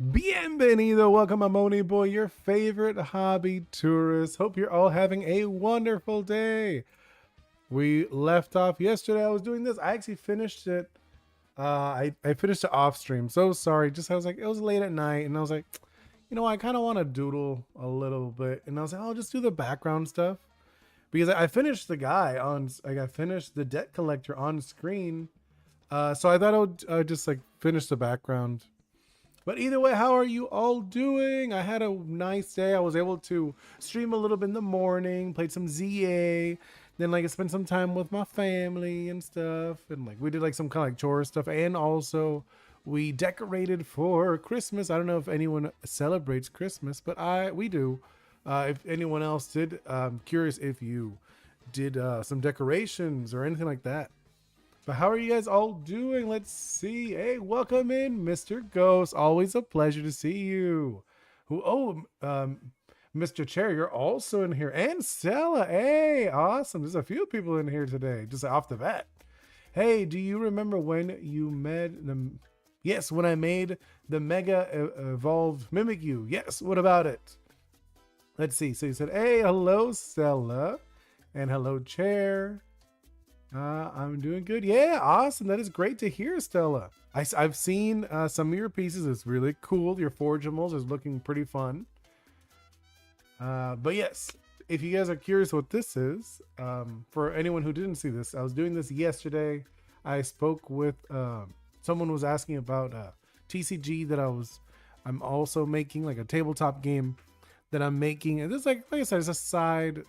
Bienvenido, welcome. I'm Oni Boi, your favorite hobby tourist. Hope you're all having a wonderful day. We left off yesterday. I was doing this. I actually finished it. I finished it off stream. So sorry. Just I was like, it was late at night, and I was like, I kind of want to doodle a little bit, and I was like, I'll just do the background stuff because I finished the guy on. Like I finished the debt collector on screen. So I thought I would just like finish the background. But either way, how are you all doing? I had a nice day. I was able to stream a little bit in the morning, played some ZA, then like I spent some time with my family and stuff, and like we did like some kind of like chore stuff, and also we decorated for Christmas. I don't know if anyone celebrates Christmas, but we do. If anyone else did, I'm curious if you did some decorations or anything like that. But how are you guys all doing? Let's see. Hey, welcome in, Mr. Ghost. Always a pleasure to see you. Mr. Chair, you're also in here. And Stella. Hey, awesome. There's a few people in here today, just off the bat. Hey, do you remember when you met them? Yes, when I made the Mega Evolved Mimikyu. Yes, what about it? Let's see. So you said, hey, hello, Stella. And hello, Chair. I'm doing good. Yeah, awesome. That is great to hear, Stella. I've seen some of your pieces. It's really cool. Your forgeables is looking pretty fun. But yes, if you guys are curious what this is, for anyone who didn't see this, I was doing this yesterday. I spoke with someone was asking about TCG that I'm also making, like a tabletop game that I'm making. And this, like I said, it's a side.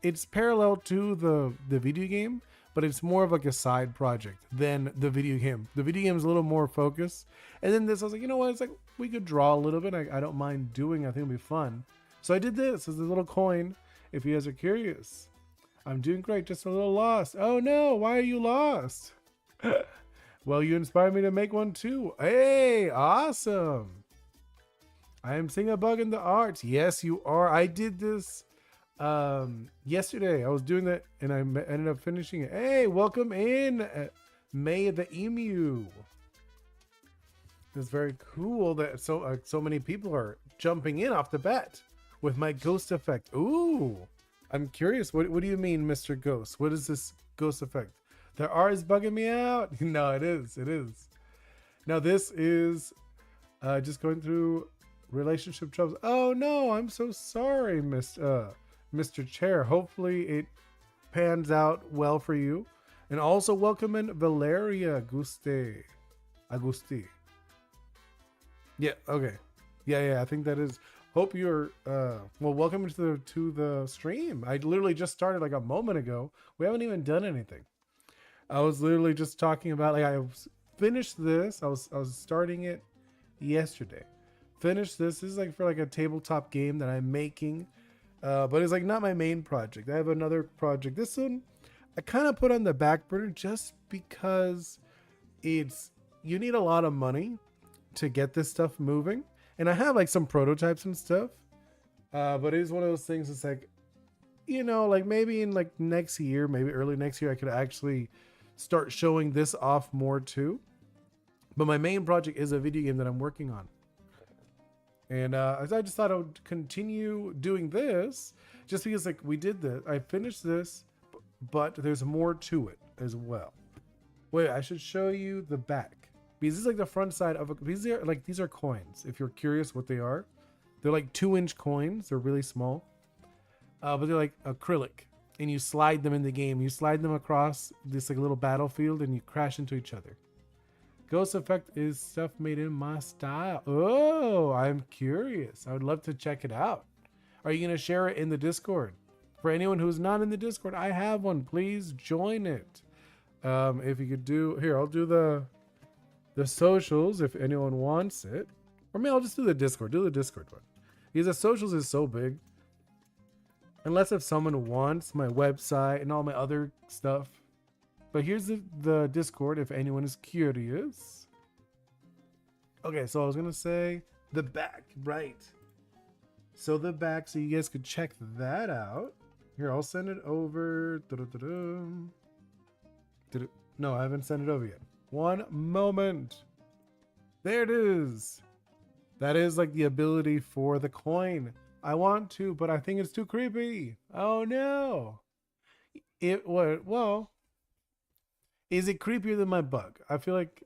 It's parallel to the video game, but it's more of like a side project than the video game. The video game is a little more focused. And then this, I was like, you know what? It's like, we could draw a little bit. I don't mind doing. I think it'll be fun. So I did this as a little coin. If you guys are curious, I'm doing great. Just a little lost. Oh no, why are you lost? Well, you inspired me to make one too. Hey, awesome. I am seeing a bug in the art. Yes, you are. I did this yesterday. I was doing that and I ended up finishing it. Hey, welcome in, May the Emu. It's very cool that so many people are jumping in off the bat with my ghost effect. Ooh, I'm curious. What do you mean, Mr. Ghost? What is this ghost effect? The art is bugging me out. No, it is. It is. Now this is just going through relationship troubles. Oh no, I'm so sorry, Mr. Chair. Hopefully it pans out well for you. And also welcome in Valeria Agusti. Yeah, okay. Yeah, I think that is. Hope you're well, welcome to the stream. I literally just started like a moment ago. We haven't even done anything. I was literally just talking about, like, I finished this. I was starting it yesterday. Finished this. This is like for like a tabletop game that I'm making. But it's like not my main project. I have another project. This one I kind of put on the back burner just because you need a lot of money to get this stuff moving. And I have like some prototypes and stuff. But it is one of those things. It's like, like maybe in like next year, maybe early next year, I could actually start showing this off more too. But my main project is a video game that I'm working on. And I just thought I would continue doing this just because like we did this. I finished this, but there's more to it as well. Wait, I should show you the back. Because this is like the front side of these are coins. If you're curious what they are, they're like 2-inch coins. They're really small, but they're like acrylic, and you slide them in the game. You slide them across this like little battlefield, and you crash into each other. Ghost effect is stuff made in my style. Oh, I'm curious. I would love to check it out. Are you gonna share it in the Discord? For anyone who's not in the Discord, I have one. Please join it. If you could do here, I'll do the socials if anyone wants it, or maybe I'll just do the Discord. Do the Discord one because the socials is so big. Unless if someone wants my website and all my other stuff. But here's the Discord if anyone is curious. Okay, so I was gonna say the back, right? So the back, so you guys could check that out. Here, I'll send it over. No, I haven't sent it over yet. One moment. There it is. That is like the ability for the coin. I want to, but I think it's too creepy. Oh no. It what? Well, is it creepier than my bug? I feel like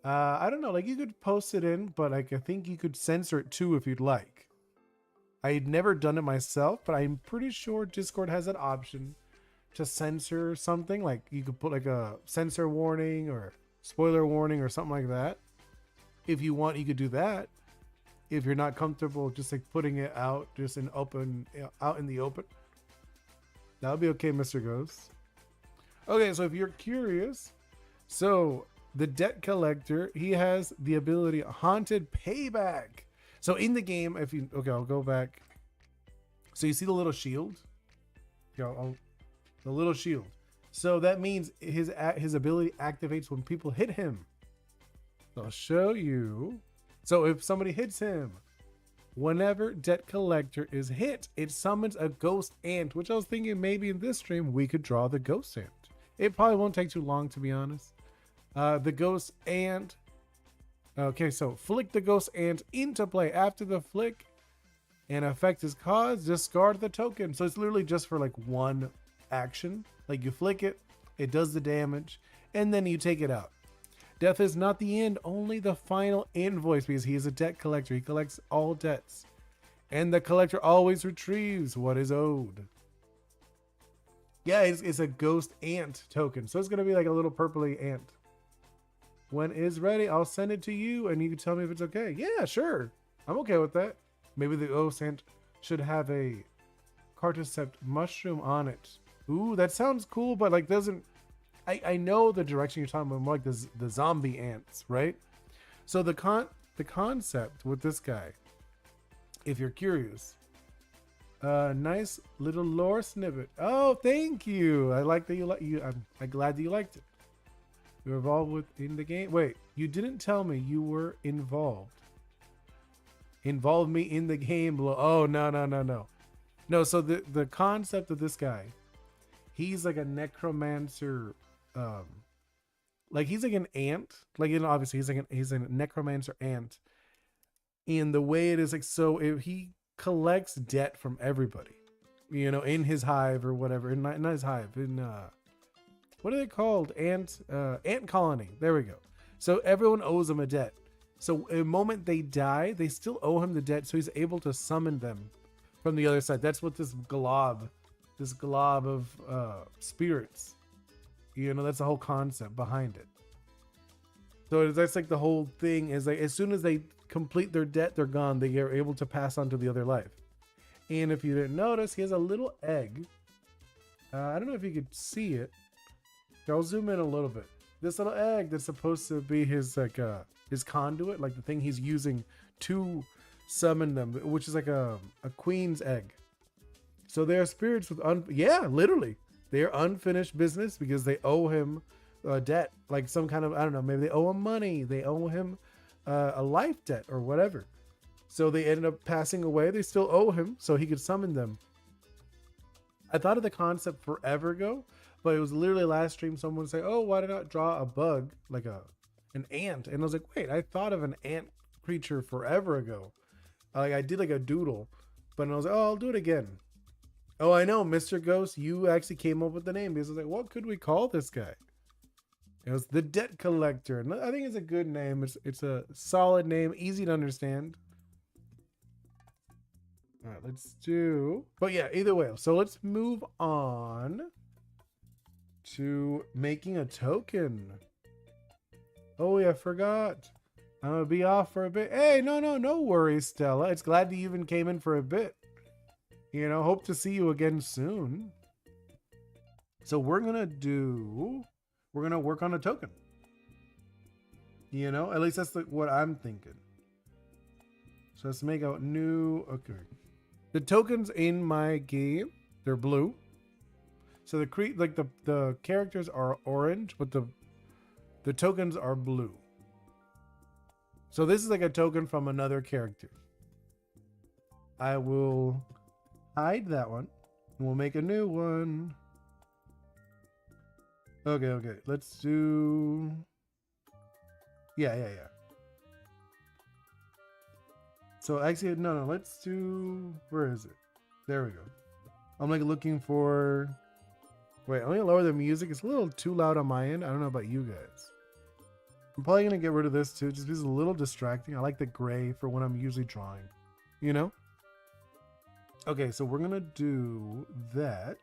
I don't know. Like you could post it in, but like I think you could censor it too if you'd like. I'd never done it myself, but I'm pretty sure Discord has that option to censor something. Like you could put like a censor warning or spoiler warning or something like that. If you want, you could do that. If you're not comfortable just like putting it out just in open, out in the open, that would be okay, Mr. Ghost. Okay, so if you're curious, so the debt collector, he has the ability haunted payback. So in the game, if you, okay, I'll go back. So you see the little shield? The little shield. So that means his ability activates when people hit him. So I'll show you. So if somebody hits him, whenever debt collector is hit, it summons a ghost ant, which I was thinking maybe in this stream we could draw the ghost ant. It probably won't take too long, to be honest. The ghost ant. Okay, so flick the ghost ant into play. After the flick, an effect is caused, discard the token. So it's literally just for like one action. Like you flick it, it does the damage, and then you take it out. Death is not the end, only the final invoice, because he is a debt collector. He collects all debts. And the collector always retrieves what is owed. Yeah, it's a ghost ant token. So it's going to be like a little purpley ant. When it's ready, I'll send it to you and you can tell me if it's okay. Yeah, sure. I'm okay with that. Maybe the ghost ant should have a cordyceps mushroom on it. Ooh, that sounds cool, but like doesn't... I know the direction you're talking about, more like the zombie ants, right? So the concept with this guy, if you're curious, nice little lore snippet. Oh, thank you. I like that you I'm glad that you liked it. You're involved in the game. Wait, you didn't tell me you were involved. Involve me in the game. Oh, no. No, so the concept of this guy, he's like a necromancer. Like he's like an ant. Like, you know, obviously he's a necromancer ant. And the way it is, like, so if he collects debt from everybody, you know, in his hive or whatever. Not his hive. In what are they called? Ant colony. There we go. So everyone owes him a debt. So the moment they die, they still owe him the debt. So he's able to summon them from the other side. That's what this glob of spirits, you know, that's the whole concept behind it. So that's like the whole thing is like, as soon as they complete their debt, they're gone. They are able to pass on to the other life. And if you didn't notice, he has a little egg. I don't know if you could see it. I'll zoom in a little bit. This little egg that's supposed to be his like his conduit, like the thing he's using to summon them, which is like a queen's egg. So they are spirits with literally they are unfinished business because they owe him a debt, like some kind of, I don't know, maybe they owe him money, they owe him a life debt or whatever. So they ended up passing away. They still owe him, so he could summon them. I thought of the concept forever ago, but it was literally last stream someone say, oh, why did I not draw a bug, like an ant? And I was like, wait, I thought of an ant creature forever ago. Like I did like a doodle, but I was like, oh, I'll do it again. Oh, I know, Mr. Ghost, you actually came up with the name, because I was like, what could we call this guy? It was the Debt Collector. And I think it's a good name. It's a solid name, easy to understand. All right, let's do... But yeah, either way. So let's move on to making a token. Oh, yeah, I forgot. I'm going to be off for a bit. Hey, no worries, Stella. It's glad you even came in for a bit. You know, hope to see you again soon. So we're going to work on a token. You know, at least that's what I'm thinking. So let's make a new, okay. The tokens in my game, they're blue. So the characters are orange, but the tokens are blue. So this is like a token from another character. I will hide that one and we'll make a new one. Okay. Let's do... Yeah. So actually, no, let's do, where is it? There we go. I'm like looking for, wait, let me lower the music. It's a little too loud on my end. I don't know about you guys. I'm probably going to get rid of this too, just because it's a little distracting. I like the gray for when I'm usually drawing, you know? Okay, so we're going to do that.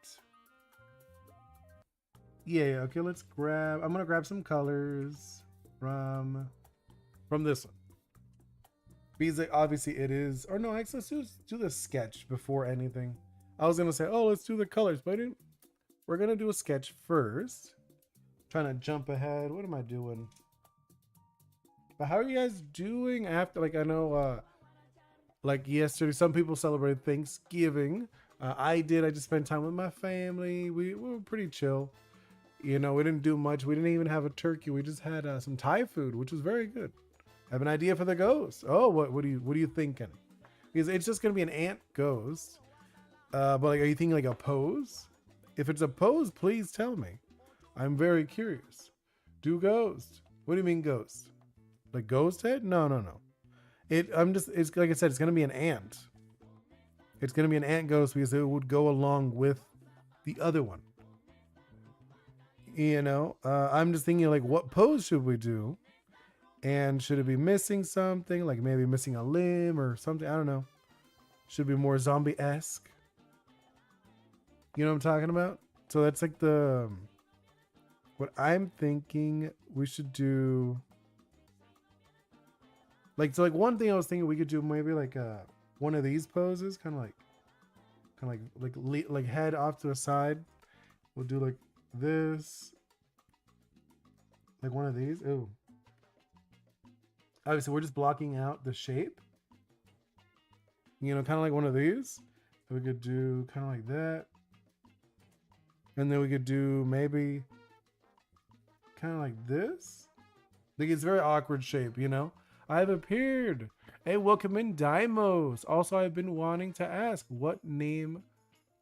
Yeah, okay, let's grab, I'm going to grab some colors from this one. Because obviously it is, or no, actually let's do the sketch before anything. I was going to say, oh, let's do the colors, but I didn't. We're going to do a sketch first. Trying to jump ahead. What am I doing? But how are you guys doing after, like, I know, like yesterday, some people celebrated Thanksgiving. I did. I just spent time with my family. We were pretty chill. You know, we didn't do much. We didn't even have a turkey. We just had some Thai food, which was very good. I have an idea for the ghost. Oh, what are you thinking? Because it's just gonna be an ant ghost. But like, are you thinking like a pose? If it's a pose, please tell me. I'm very curious. Do ghost? What do you mean ghost? Like ghost head? No. It's like I said, it's gonna be an ant. It's gonna be an ant ghost because it would go along with the other one. You know, I'm just thinking like, what pose should we do? And should it be missing something? Like maybe missing a limb or something? I don't know. Should be more zombie-esque. You know what I'm talking about? So that's like what I'm thinking we should do. Like, so like one thing I was thinking we could do maybe like one of these poses, kind of like head off to the side. We'll do like this, like one of these. Ooh. Obviously, we're just blocking out the shape. You know, kind of like one of these. We could do kind of like that. And then we could do maybe kind of like this. Like it's very awkward shape, you know? I've appeared. Hey, welcome in, Dimos. Also, I've been wanting to ask, what name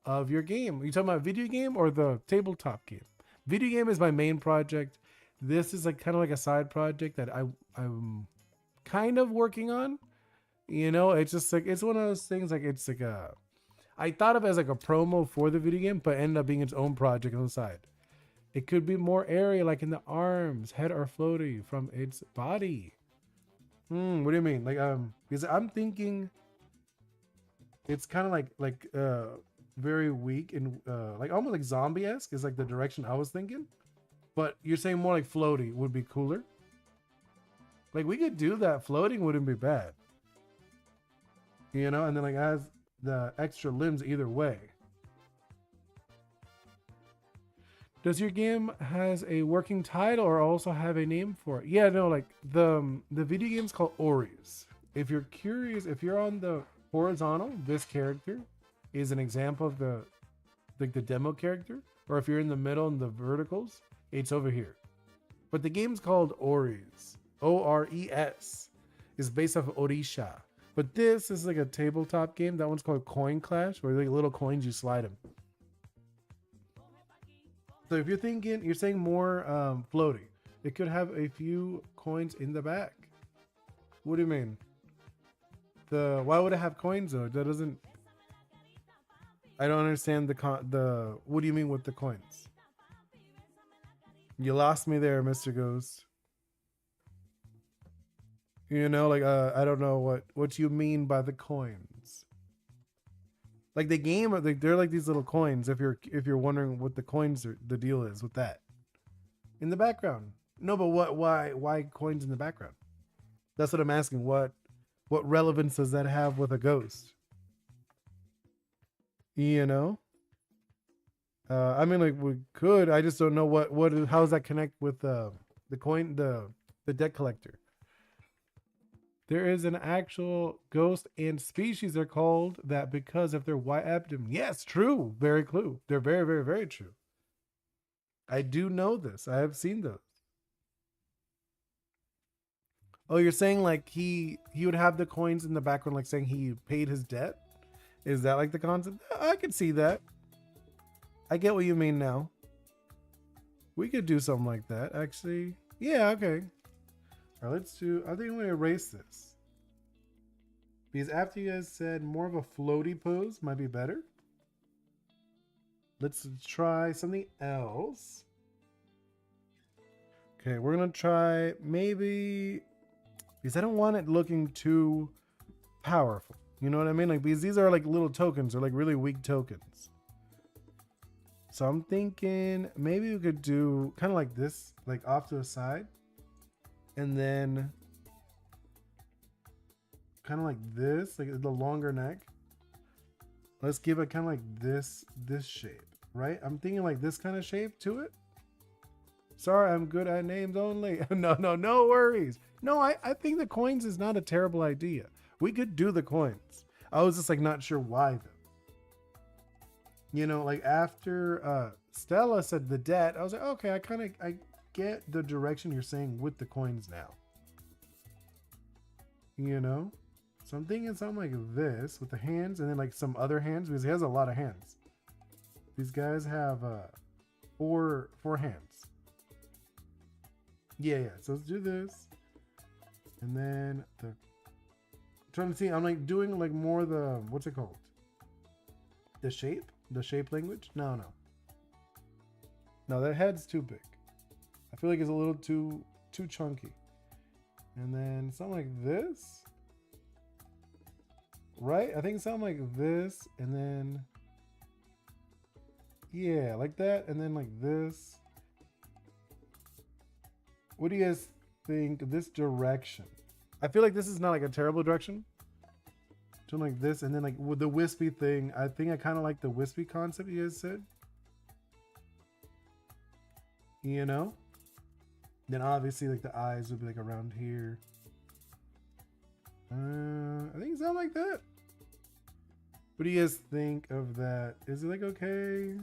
of your game? Are you talking about video game or the tabletop game? Video game is my main project. This is like kind of like a side project that I'm kind of working on. You know, it's just like, it's one of those things, like it's like I thought of it as like a promo for the video game, but ended up being its own project on the side. It could be more area, like in the arms, head or floaty from its body. What do you mean? Like because I'm thinking it's kind of like very weak and like almost like zombie-esque is like the direction I was thinking. But you're saying more like floaty would be cooler. Like we could do that. Floating wouldn't be bad. You know, and then like has the extra limbs either way. Does your game has a working title or also have a name for it? Yeah, no, like the video game's called Ori's. If you're curious, if you're on the horizontal, this character is an example of the demo character. Or if you're in the middle in the verticals, it's over here. But the game's called Ori's. O-R-E-S. It's based off of Orisha. But this is like a tabletop game. That one's called Coin Clash, where like little coins, you slide them. So if you're thinking, you're saying more floaty. It could have a few coins in the back. What do you mean? Why would it have coins though? That doesn't. I don't understand the. What do you mean with the coins? You lost me there, Mr. Ghost. You know, like I don't know what you mean by the coins. Like the game, like they're like these little coins. If you're wondering what the coins are, the deal is with that. In the background. No, but why coins in the background? That's what I'm asking. What relevance does that have with a ghost? You know? I mean, like we could. I just don't know how does that connect with the coin, the deck collector. There is an actual ghost and species they're called that because of their white abdomen. Yes, true. Very clue. They're very, very, very true. I do know this. I have seen those. Oh, you're saying like he would have the coins in the background, like saying he paid his debt? Is that like the concept? I could see that. I get what you mean now. We could do something like that, actually. Yeah, okay. All right, let's do. I think I'm gonna erase this Because after you guys said more of a floaty pose might be better. Let's try something else. Okay, we're gonna try maybe, because I don't want it looking too powerful. You know what I mean? Like, because these are like little tokens, or like really weak tokens. So I'm thinking maybe we could do kind of like this, like off to the side. And then kind of like this, like the longer neck. Let's give it kind of like this shape, right? I'm thinking like this kind of shape to it. Sorry, I'm good at names only. No worries. No, I think the coins is not a terrible idea. We could do the coins. I was just like not sure why though. You know, like after Stella said the debt, I was like, okay, I get the direction you're saying with the coins now. You know? So I'm thinking something like this with the hands, and then like some other hands, because he has a lot of hands. These guys have four hands. Yeah. So let's do this. And then I'm trying to see, I'm like doing like more the, what's it called? The shape language? No, that head's too big. I feel like it's a little too chunky. And then something like this, right? I think something like this, and then yeah, like that, and then like this. What do you guys think of this direction? I feel like this is not like a terrible direction. Something like this, and then like with the wispy thing, I think I kind of like the wispy concept you guys said. You know? Then obviously like the eyes would be like around here. I think something like that. What do you guys think of that? Is it like okay?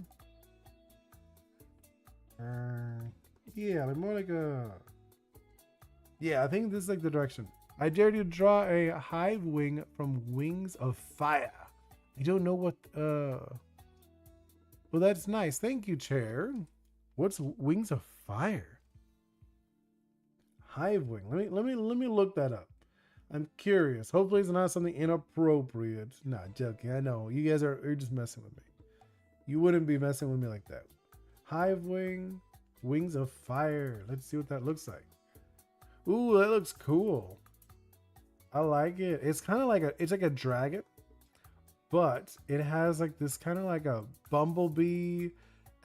Yeah, like more like a... Yeah, I think this is like the direction. I dare you to draw a hive wing from Wings of Fire. I don't know what... Well, that's nice. Thank you, Chair. What's Wings of Fire? Hive wing. Let me look that up. I'm curious. Hopefully it's not something inappropriate. Nah, joking. I know. You guys you're just messing with me. You wouldn't be messing with me like that. Hive wing. Wings of Fire. Let's see what that looks like. Ooh, that looks cool. I like it. It's kind of like it's like a dragon, but it has like this kind of like a bumblebee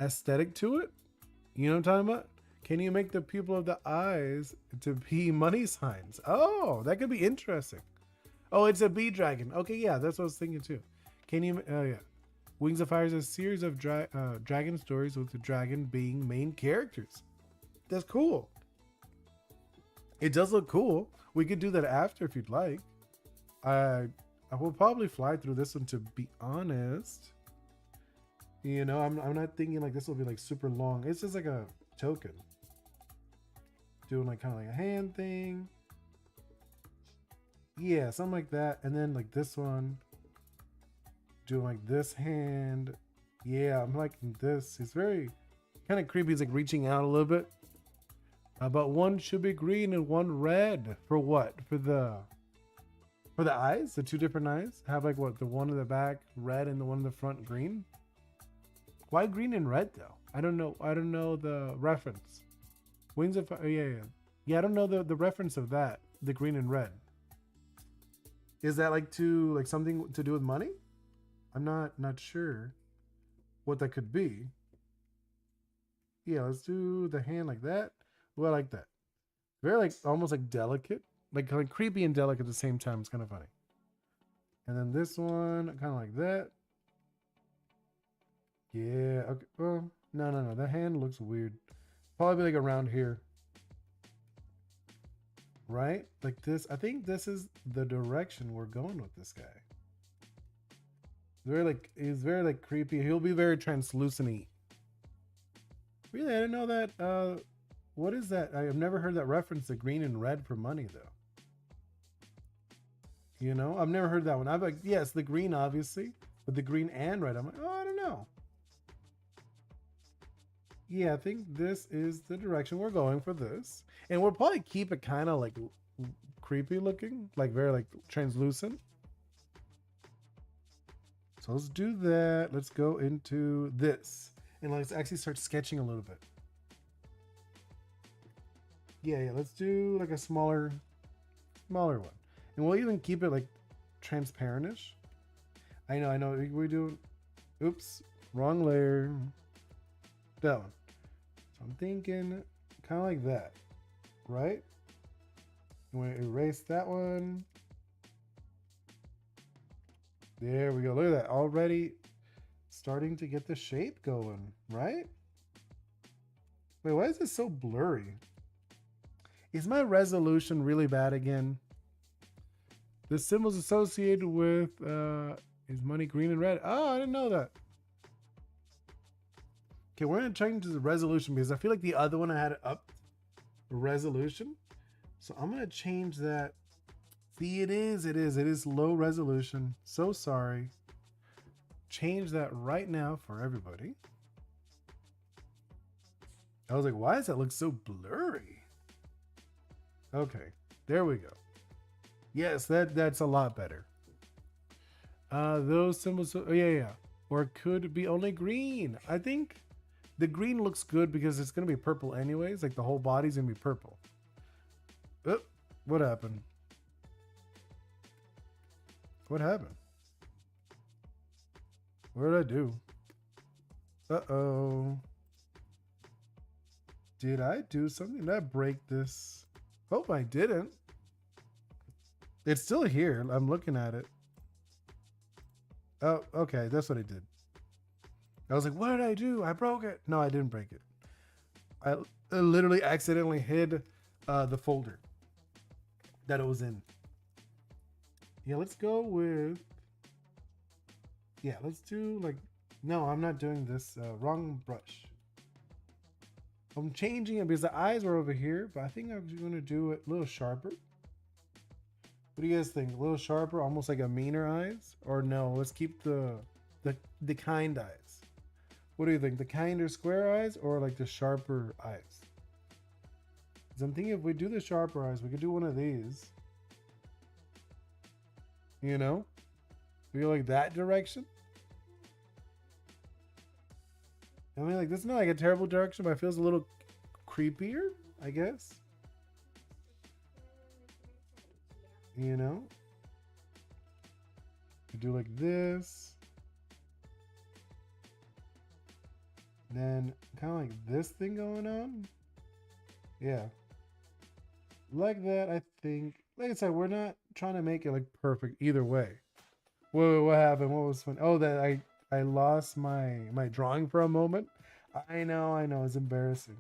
aesthetic to it. You know what I'm talking about? Can you make the pupil of the eyes to be money signs? Oh, that could be interesting. Oh, it's a bee dragon. Okay, yeah, that's what I was thinking too. Can you? Oh yeah, Wings of Fire is a series of dragon stories with the dragon being main characters. That's cool. It does look cool. We could do that after if you'd like. I will probably fly through this one, to be honest. You know, I'm not thinking like this will be like super long. It's just like a token. Doing like kind of like a hand thing. Yeah, something like that. And then like this one. Doing like this hand. Yeah, I'm liking this. It's very kind of creepy. It's like reaching out a little bit. But one should be green and one red. For what? For the eyes? The two different eyes? Have like what? The one in the back red and the one in the front green? Why green and red though? I don't know the reference. Wings of Fire. Yeah. I don't know the reference of that. The green and red. Is that like something to do with money? I'm not sure what that could be. Yeah, let's do the hand like that. Well, I like that. Very like almost like delicate, like kind of creepy and delicate at the same time. It's kind of funny. And then this one, kind of like that. Yeah. Okay. Well, no. That hand looks weird. Probably like around here. Right? Like this. I think this is the direction we're going with this guy. He's very like creepy. He'll be very translucent-y. Really, I didn't know that. What is that? I've never heard that reference to green and red for money though. You know, I've never heard that one. I've like, yes, the green obviously, but the green and red. I'm like, oh, I don't know. Yeah, I think this is the direction we're going for this, and we'll probably keep it kind of like creepy looking, like very like translucent. So let's do that. Let's go into this. And let's actually start sketching a little bit. Yeah, let's do like a smaller one. And we'll even keep it like transparentish. I know. We do. Oops, wrong layer. That one. So I'm thinking kind of like that, right? I'm going to erase that one. There we go. Look at that. Already starting to get the shape going, right? Wait, why is this so blurry? Is my resolution really bad again? The symbols associated with is money green and red. Oh, I didn't know that. Okay, we're going to change the resolution because I feel like the other one I had up resolution. So I'm going to change that. See, it is low resolution. So sorry. Change that right now for everybody. I was like, why does that look so blurry? Okay, there we go. Yes, that's a lot better. Those symbols, oh yeah. Or it could be only green. I think the green looks good because it's gonna be purple anyways. Like the whole body's gonna be purple. Oh, what happened? What happened? What did I do? Uh-oh. Did I do something? Did I break this? Hope I didn't. It's still here. I'm looking at it. Oh, okay. That's what I did. I was like, what did I do? I broke it. No, I didn't break it. I literally accidentally hid the folder that it was in. Yeah, let's go with... Yeah, let's do like... No, I'm not doing this. Wrong brush. I'm changing it because the eyes were over here, but I think I'm going to do it a little sharper. What do you guys think? A little sharper, almost like a meaner eyes? Or no, let's keep the kind eyes. What do you think? The kinder square eyes or like the sharper eyes? Because I'm thinking if we do the sharper eyes, we could do one of these. You know? We go like that direction. I mean, like, this is not like a terrible direction, but it feels a little creepier, I guess. You know? We do like this. Then kind of like this thing going on. Yeah. Like that, I think. Like I said, we're not trying to make it like perfect either way. Whoa, what happened? What was fun? Oh, that I lost my drawing for a moment. I know, it's embarrassing.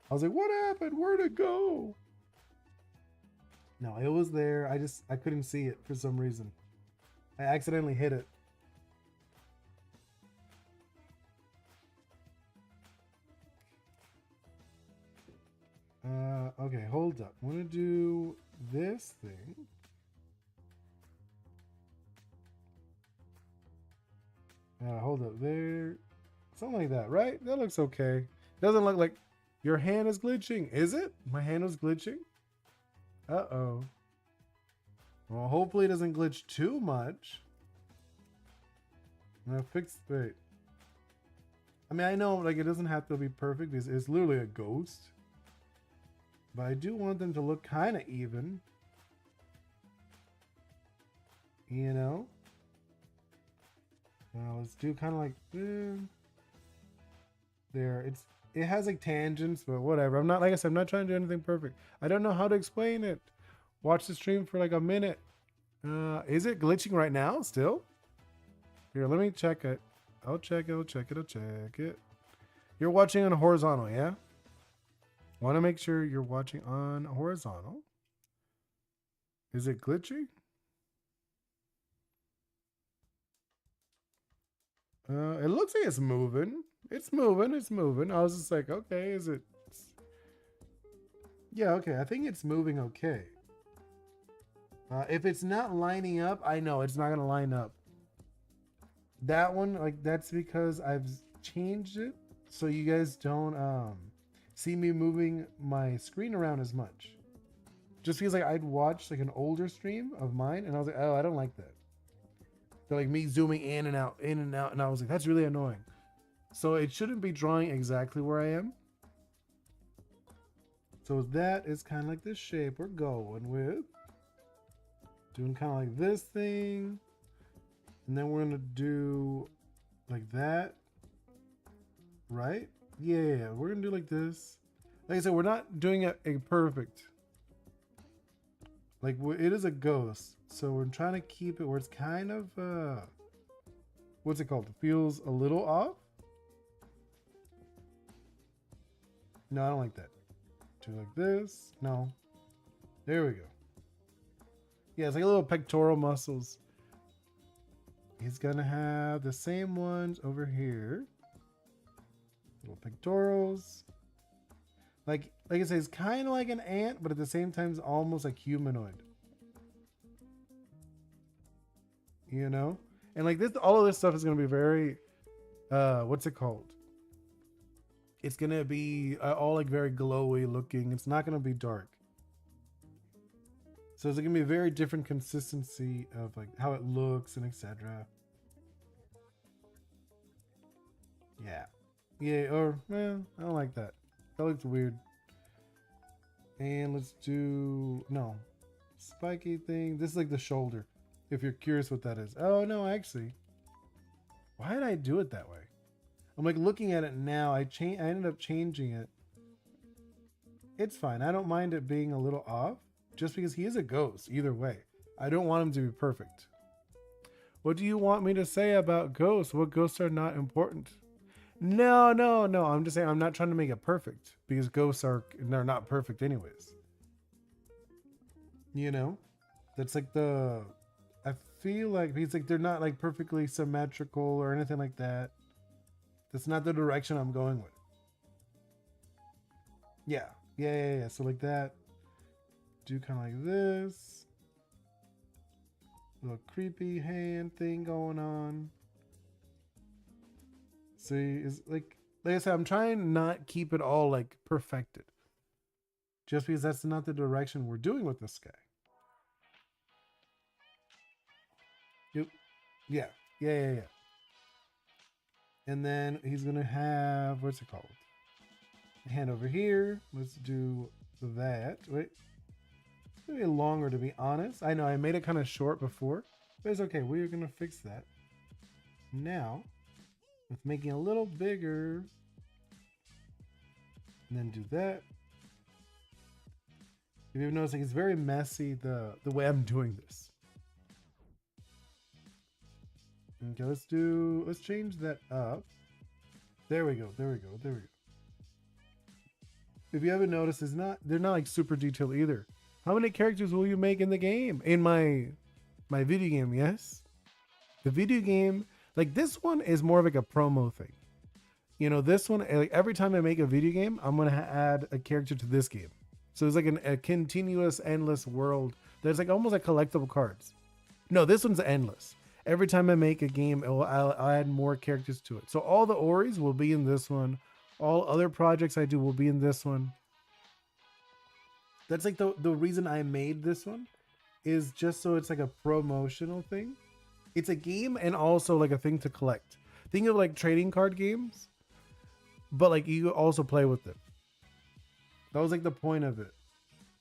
I was like, what happened? Where'd it go? No, it was there. I couldn't see it for some reason. I accidentally hit it. Okay, hold up. I want to do this thing. Hold up there. Something like that, right? That looks okay. Doesn't look like your hand is glitching. Is it? My hand was glitching? Uh-oh. Well, hopefully it doesn't glitch too much. I'm gonna fix... Wait. I mean, I know like it doesn't have to be perfect because it's literally a ghost. But I do want them to look kind of even. You know? Now let's do kind of like there. It has like tangents, but whatever. I'm not, like I said, I'm not trying to do anything perfect. I don't know how to explain it. Watch the stream for like a minute. Is it glitching right now still? Here, let me check it. I'll check it. You're watching on horizontal, yeah? Want to make sure you're watching on horizontal. Is it glitchy? It looks like it's moving. It's moving. I was just like, okay, is it? Yeah, okay. I think it's moving okay. If it's not lining up, I know it's not going to line up. That one, like, that's because I've changed it so you guys don't see me moving my screen around as much. Just because like I'd watched like an older stream of mine and I was like, oh, I don't like that. They're like me zooming in and out, in and out. And I was like, that's really annoying. So it shouldn't be drawing exactly where I am. So that is kind of like the shape we're going with. Doing kind of like this thing. And then we're going to do like that. Right? Yeah, we're going to do like this. Like I said, we're not doing a perfect. Like, it is a ghost. So we're trying to keep it where it's kind of, what's it called? It feels a little off. No, I don't like that. Do like this. No. There we go. Yeah, it's like a little pectoral muscles. He's gonna have the same ones over here. Little pectorals. Like I said, it's kind of like an ant, but at the same time, it's almost like humanoid. You know? And like this, all of this stuff is gonna be very, what's it called? It's gonna be all like very glowy looking. It's not gonna be dark. So it's gonna be a very different consistency of like how it looks and etc. Yeah. Yeah, or well, I don't like that. That looks weird. And let's do spiky thing. This is like the shoulder. If you're curious what that is. Oh no, actually. Why did I do it that way? I'm like looking at it now. I ended up changing it. It's fine. I don't mind it being a little off. Just because he is a ghost, either way. I don't want him to be perfect. What do you want me to say about ghosts? What ghosts are not important? No. I'm just saying I'm not trying to make it perfect. Because ghosts they're not perfect anyways. You know? That's like I feel like because like they're not like perfectly symmetrical or anything like that. That's not the direction I'm going with. Yeah. So like that. Do kind of like this. Little creepy hand thing going on. See, is like I said, I'm trying not keep it all like perfected. Just because that's not the direction we're doing with this guy. Yep. Yeah. And then he's gonna have, what's it called? A hand over here. Let's do that. Wait. Maybe longer, to be honest. I know I made it kind of short before, but it's okay. We're gonna fix that now with making it a little bigger, and then do that. If you've noticed, like, it's very messy the way I'm doing this. Okay, let's change that up. There we go. If you haven't noticed, they're not like super detailed either. How many characters will you make in the game? In my video game, yes? The video game, like this one is more of like a promo thing. You know, this one, like every time I make a video game, I'm going to add a character to this game. So it's like a continuous, endless world. There's like almost like collectible cards. No, this one's endless. Every time I make a game, I'll add more characters to it. So all the Oris will be in this one. All other projects I do will be in this one. That's like the reason I made this one is just so it's like a promotional thing. It's a game and also like a thing to collect. Think of like trading card games, but like you also play with them. That was like the point of it.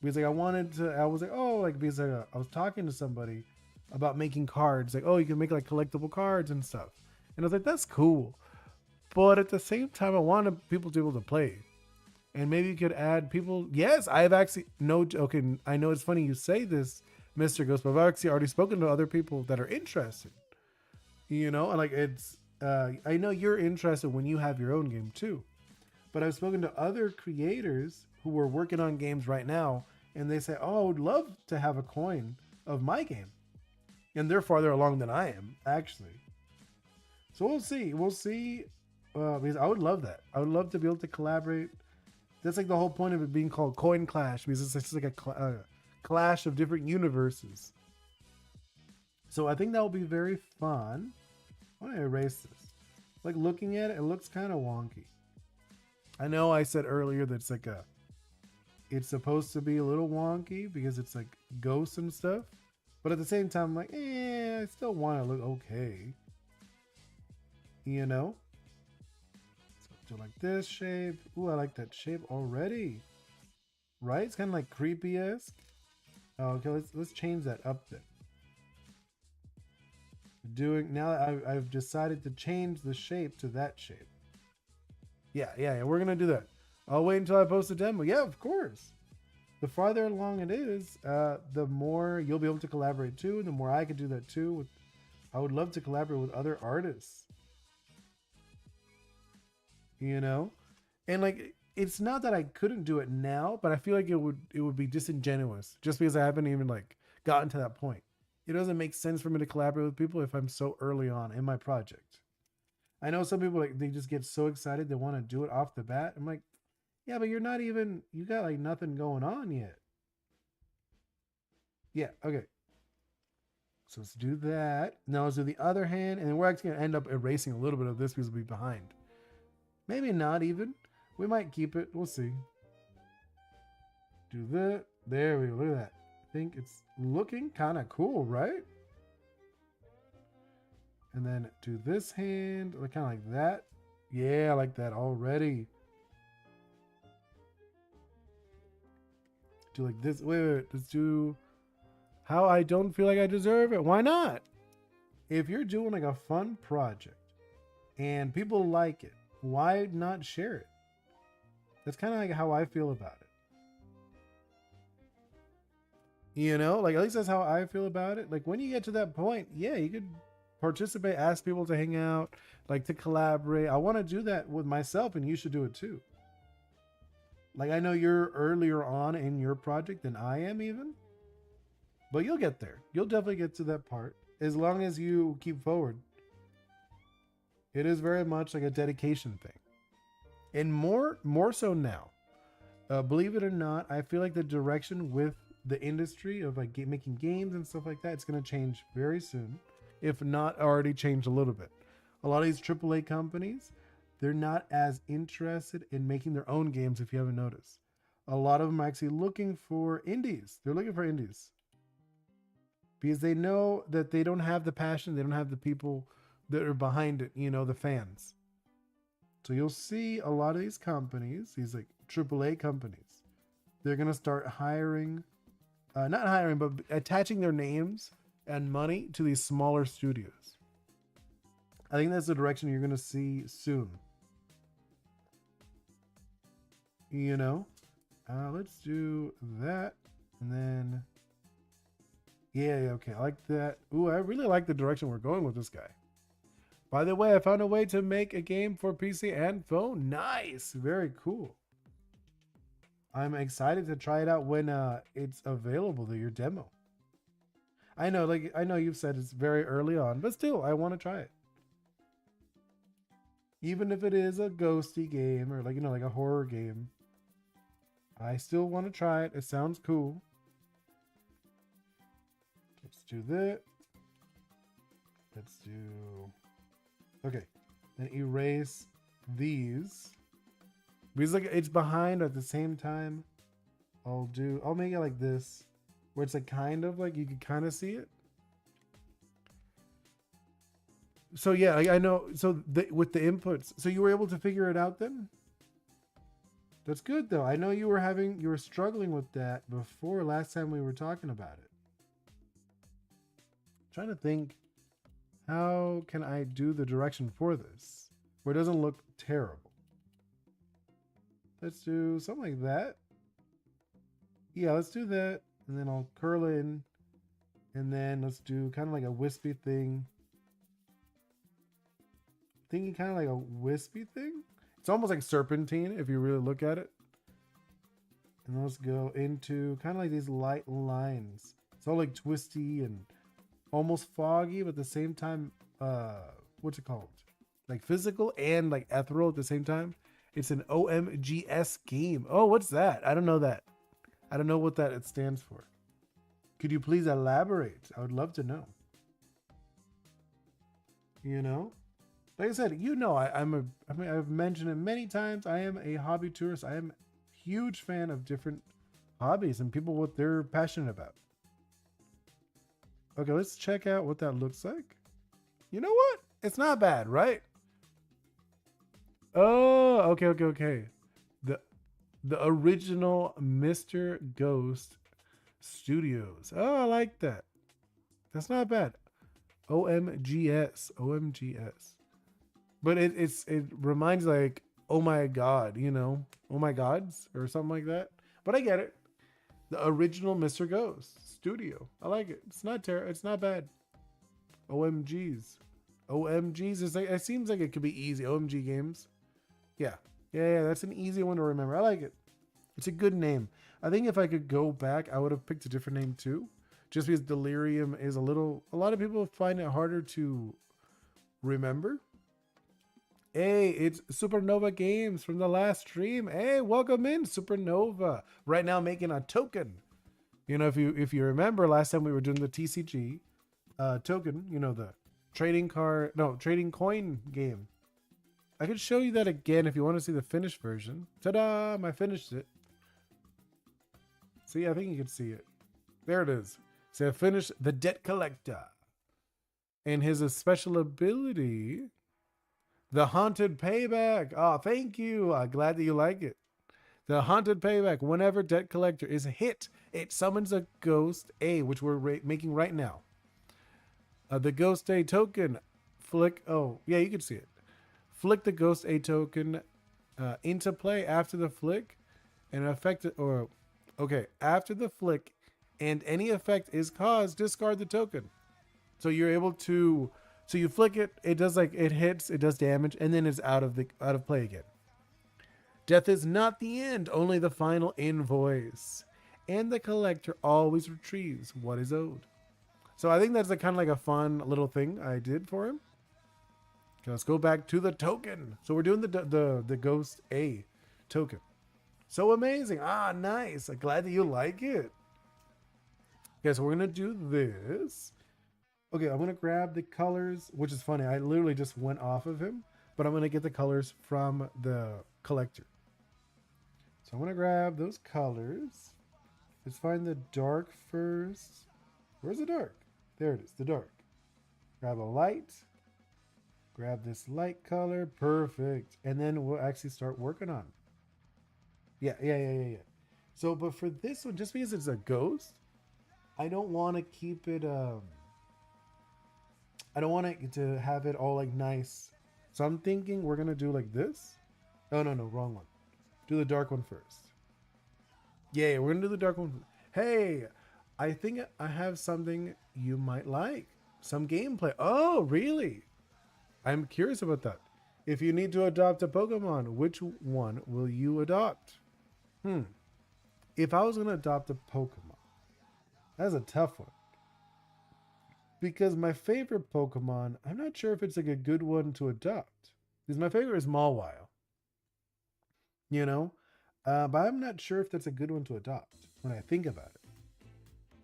Because like I was like, oh, like because I was talking to somebody about making cards. Like, oh, you can make like collectible cards and stuff. And I was like, that's cool. But at the same time, I wanted people to be able to play. And maybe you could add people. Yes, I've actually okay. I know it's funny you say this, Mr. Ghost, but I've actually already spoken to other people that are interested. You know, and like it's. I know you're interested when you have your own game too, but I've spoken to other creators who are working on games right now, and they say, "Oh, I would love to have a coin of my game," and they're farther along than I am actually. So we'll see. Because I would love that. I would love to be able to collaborate. That's like the whole point of it being called Coin Clash, because it's just like a clash of different universes. So I think that will be very fun. I want to erase this. Like looking at it, it looks kind of wonky. I know I said earlier that it's supposed to be a little wonky because it's like ghosts and stuff. But at the same time, I'm like, I still want to look okay. You know? So do like this shape. Ooh, I like that shape already. Right? It's kind of like creepy-esque. Oh, okay, let's change that up then. Now that I've decided to change the shape to that shape. Yeah, we're gonna do that. I'll wait until I post a demo. Yeah, of course. The farther along it is, the more you'll be able to collaborate too. The more I could do that too. I would love to collaborate with other artists. You know, and like it's not that I couldn't do it now, but I feel like it would be disingenuous just because I haven't even like gotten to that point. It doesn't make sense for me to collaborate with people if I'm so early on in my project. I know some people like they just get so excited they want to do it off the bat. I'm like, yeah, but you got like nothing going on yet. Yeah, okay. So let's do that. Now let's do the other hand, and then we're actually gonna end up erasing a little bit of this because we'll be behind. Maybe not even. We might keep it. We'll see. Do that. There we go. Look at that. I think it's looking kind of cool, right? And then do this hand, kind of like that. Yeah, I like that already. Do like this. Wait. Let's do how I don't feel like I deserve it. Why not? If you're doing like a fun project and people like it, why not share it? That's kind of like how I feel about it. You know, like at least that's how I feel about it. Like when you get to that point, yeah, you could participate, ask people to hang out, like to collaborate. I want to do that with myself, and you should do it too. Like I know you're earlier on in your project than I am even, but you'll get there. You'll definitely get to that part as long as you keep forward. It is very much like a dedication thing, and more so now. Believe it or not, I feel like the direction with the industry of like making games and stuff like that, it's going to change very soon, if not already changed a little bit. A lot of these AAA companies, they're not as interested in making their own games, if you haven't noticed. A lot of them are actually looking for indies. They're looking for indies because they know that they don't have the passion, they don't have the people that are behind it, you know, the fans. So you'll see a lot of these companies, these like AAA companies, they're going to start hiring, not hiring, but attaching their names and money to these smaller studios. I think that's the direction you're going to see soon. You know, let's do that. And then, yeah, okay. I like that. Ooh, I really like the direction we're going with this guy. By the way, I found a way to make a game for PC and phone. Nice. Very cool. I'm excited to try it out when it's available to your demo. I know you've said it's very early on, but still, I want to try it. Even if it is a ghosty game or like a horror game, I still want to try it. It sounds cool. Let's do that. Let's do... Okay. Then erase these. Because like it's behind at the same time. I'll make it like this. Where it's like kind of like you can kind of see it. So yeah, I know. So with the inputs, so you were able to figure it out then? That's good though. I know you were struggling with that before last time we were talking about it. I'm trying to think, how can I do the direction for this where it doesn't look terrible? Let's do something like that. Yeah, let's do that. And then I'll curl in. And then let's do kind of like a wispy thing. Thinking kind of like a wispy thing. It's almost like serpentine if you really look at it. And let's go into kind of like these light lines. It's all like twisty and almost foggy, but at the same time, what's it called? Like physical and like ethereal at the same time. It's an OMGS game. Oh, what's that? I don't know that. I don't know what that it stands for. Could you please elaborate? I would love to know. You know? Like I said, you know, I've mentioned it many times. I am a hobby tourist. I am a huge fan of different hobbies and people what they're passionate about. Okay, let's check out what that looks like. You know what? It's not bad, right? Oh, okay. The the original Mr. Ghost Studios. Oh, I like that. That's not bad. OMGS. But it reminds like, oh my god, you know, oh my gods or something like that. But I get it. The original Mr. Ghost Studio. I like it. It's not terrible. It's not bad. OMGs. OMGs is like, it seems like it could be easy. OMG games. Yeah. That's an easy one to remember. I like it. It's a good name. I think if I could go back, I would have picked a different name too. Just because delirium is a lot of people find it harder to remember. Hey, it's Supernova Games from the last stream. Hey, welcome in, Supernova. Right now making a token. You know, if you remember last time we were doing the TCG token, you know, the trading coin game. I could show you that again if you want to see the finished version. Ta-da! I finished it. See, I think you can see it. There it is. So I finished the Debt Collector. And his special ability, the Haunted Payback. Oh, thank you. Glad that you like it. The Haunted Payback. Whenever Debt Collector is hit, it summons a Ghost A, which we're making right now. The Ghost A token. Flick. Oh, yeah, you can see it. Flick the Ghost A token into play after the flick. And affect it. After the flick and any effect is caused, discard the token. So you're able to, so you flick it, it does like, it hits, it does damage, and then it's out of play again. Death is not the end, only the final invoice. And the collector always retrieves what is owed. So I think that's kind of like a fun little thing I did for him. Okay, let's go back to the token. So we're doing the Ghost A token. So amazing. Nice. I'm glad that you like it. Okay, so we're going to do this. Okay, I'm going to grab the colors, which is funny. I literally just went off of him, but I'm going to get the colors from the collector. So I'm going to grab those colors. Let's find the dark first. Where's the dark? There it is, the dark. Grab a light. Grab this light color. Perfect. And then we'll actually start working on it. Yeah. So, but for this one, just because it's a ghost, I don't want to keep it, I don't want it to have it all like nice. So I'm thinking we're going to do like this. Oh, no, wrong one. Do the dark one first. Yeah, we're going to do the dark one. Hey, I think I have something you might like. Some gameplay. Oh, really? I'm curious about that. If you need to adopt a Pokemon, which one will you adopt? If I was going to adopt a Pokemon, that's a tough one. Because my favorite Pokemon, I'm not sure if it's like a good one to adopt. Because my favorite is Mawile. You know? But I'm not sure if that's a good one to adopt when I think about it.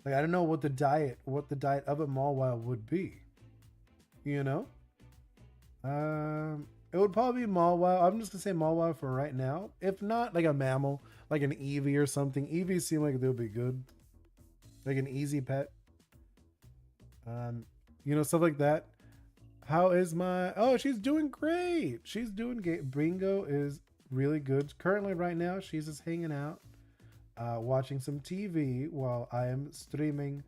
Like, I don't know what the diet of a Mawile would be. You know? It would probably be Mawile. I'm just going to say Mawile for right now. If not, like a mammal, like an Eevee or something. Eevee seem like they'll be good. Like an easy pet. You know, stuff like that. How is my... Oh, she's doing great. She's doing great. Bringo is really good. Currently, right now, she's just hanging out, watching some TV while I am streaming.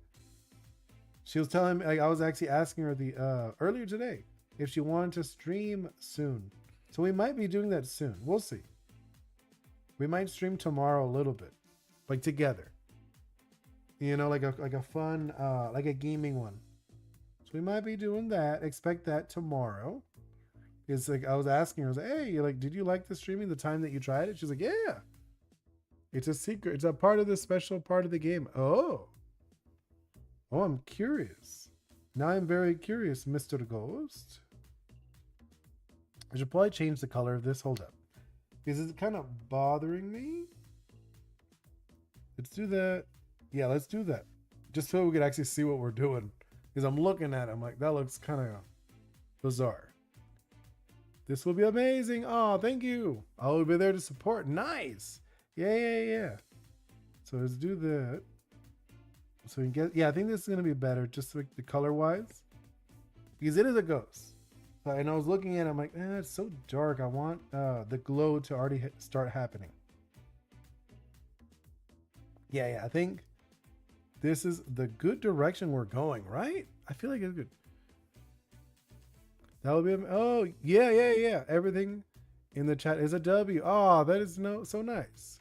She was telling me, like, I was actually asking her earlier today if she wanted to stream soon. So we might be doing that soon. We'll see. We might stream tomorrow a little bit, like together. You know, like a fun, like a gaming one. So we might be doing that. Expect that tomorrow. It's like, I was asking her, I was like, hey, like, did you like the streaming the time that you tried it? She's like, yeah. It's a secret. It's a part of the special part of the game. Oh, I'm curious. Now I'm very curious, Mr. Ghost. I should probably change the color of this. Hold up. Because it's kind of bothering me. Let's do that. Yeah, let's do that. Just so we could actually see what we're doing. Because I'm looking at it, I'm like, that looks kind of bizarre. This will be amazing. Oh, thank you. I will be there to support. Nice. Yeah. So let's do that. So we get, yeah, I think this is gonna be better, just like the color wise, because it is a ghost. So, and I was looking at it, I'm like, it's so dark. I want the glow to already start happening. Yeah, I think this is the good direction we're going, right? I feel like it's good. That would be, oh, yeah. Everything in the chat is a W. Oh, that is so nice.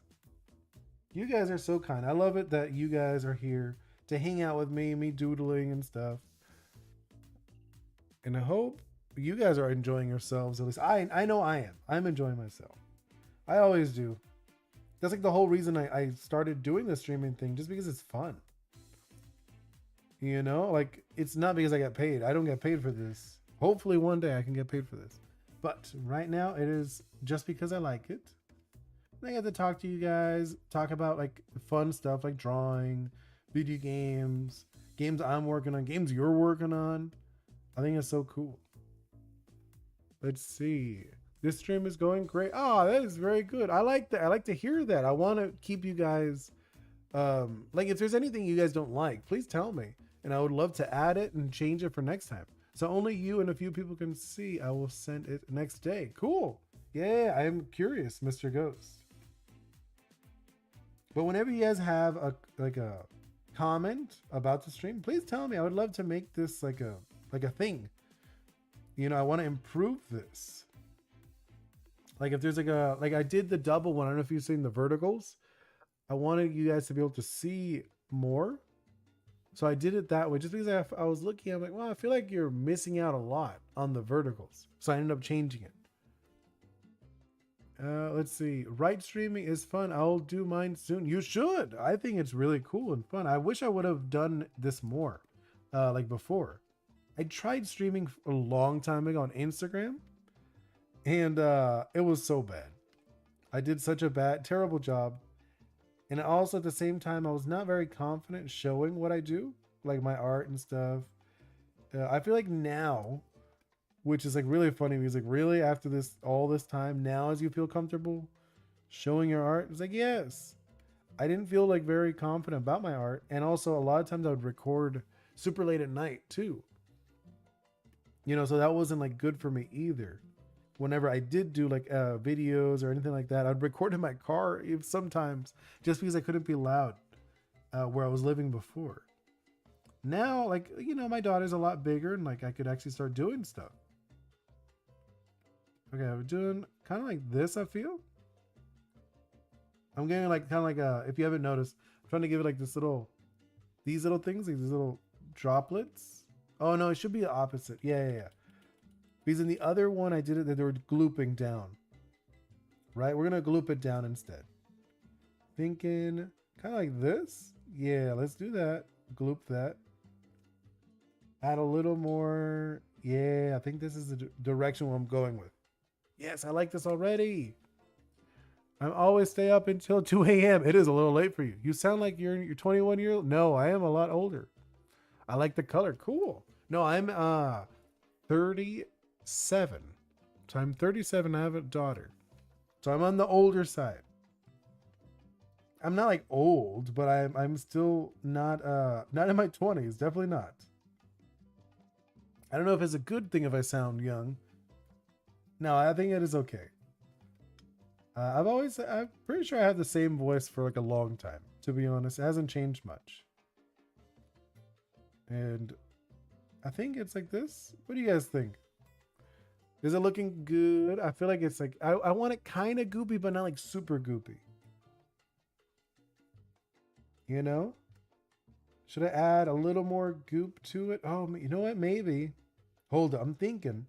You guys are so kind. I love it that you guys are here to hang out with me doodling and stuff. And I hope you guys are enjoying yourselves. At least I know I am. I'm enjoying myself. I always do. That's like the whole reason I started doing the streaming thing, just because it's fun. You know, like it's not because I get paid. I don't get paid for this. Hopefully one day I can get paid for this. But right now it is just because I like it. I get to talk to you guys, talk about like fun stuff like drawing, video games, games I'm working on, games you're working on. I think it's so cool. Let's see. This stream is going great. Oh, that is very good. I like that. I like to hear that. I want to keep you guys, like if there's anything you guys don't like, please tell me. And I would love to add it and change it for next time. So only you and a few people can see. I will send it next day. Cool. Yeah, I am curious, Mr. Ghost. But whenever you guys have a comment about the stream, please tell me. I would love to make this like a thing. You know, I want to improve this. Like if there's like I did the double one. I don't know if you've seen the verticals. I wanted you guys to be able to see more. So I did it that way just because I was looking. I'm like, well, I feel like you're missing out a lot on the verticals. So I ended up changing it. Let's see. Right streaming is fun. I'll do mine soon. You should. I think it's really cool and fun. I wish I would have done this more like before. I tried streaming a long time ago on Instagram, and it was so bad. I did such a terrible job. And also at the same time, I was not very confident showing what I do, like my art and stuff. I feel like now, which is like really funny because like really after all this time, now as you feel comfortable showing your art, it's like, yes. I didn't feel like very confident about my art. And also a lot of times I would record super late at night too. You know, so that wasn't like good for me either. Whenever I did do like videos or anything like that, I'd record in my car sometimes just because I couldn't be loud where I was living before. Now, like, you know, my daughter's a lot bigger and like I could actually start doing stuff. Okay, I'm doing kind of like this, I feel. I'm getting like kind of like if you haven't noticed, I'm trying to give it like these little things, like these little droplets. Oh no, it should be the opposite. Yeah. Because in the other one, I did it that they were glooping down. Right? We're going to gloop it down instead. Thinking kind of like this. Yeah, let's do that. Gloop that. Add a little more. Yeah, I think this is the direction where I'm going with. Yes, I like this already. I always stay up until 2 a.m. It is a little late for you. You sound like you're 21 years old. No, I am a lot older. I like the color. Cool. No, I'm 37. So I'm 37. I have a daughter. So I'm on the older side. I'm not like old, but I'm still not in my 20s. Definitely not. I don't know if it's a good thing if I sound young. No, I think it is okay. I'm pretty sure I have the same voice for like a long time, to be honest. It hasn't changed much. And I think it's like this. What do you guys think? Is it looking good? I feel like it's like, I want it kind of goopy, but not like super goopy. You know? Should I add a little more goop to it? Oh, you know what? Maybe. Hold on. I'm thinking.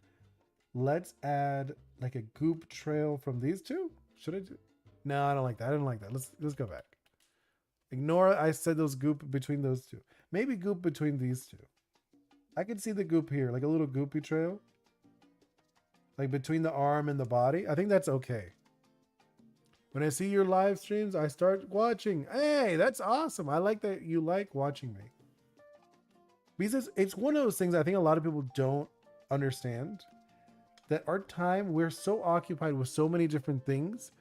Let's add like a goop trail from these two. Should I do? No, I don't like that. I didn't like that. Let's go back. Ignore I said those goop between those two. Maybe goop between these two. I can see the goop here, like a little goopy trail. Like between the arm and the body. I think that's okay. When I see your live streams, I start watching. Hey, that's awesome. I like that you like watching me. Because it's one of those things I think a lot of people don't understand. That our time, we're so occupied with so many different things.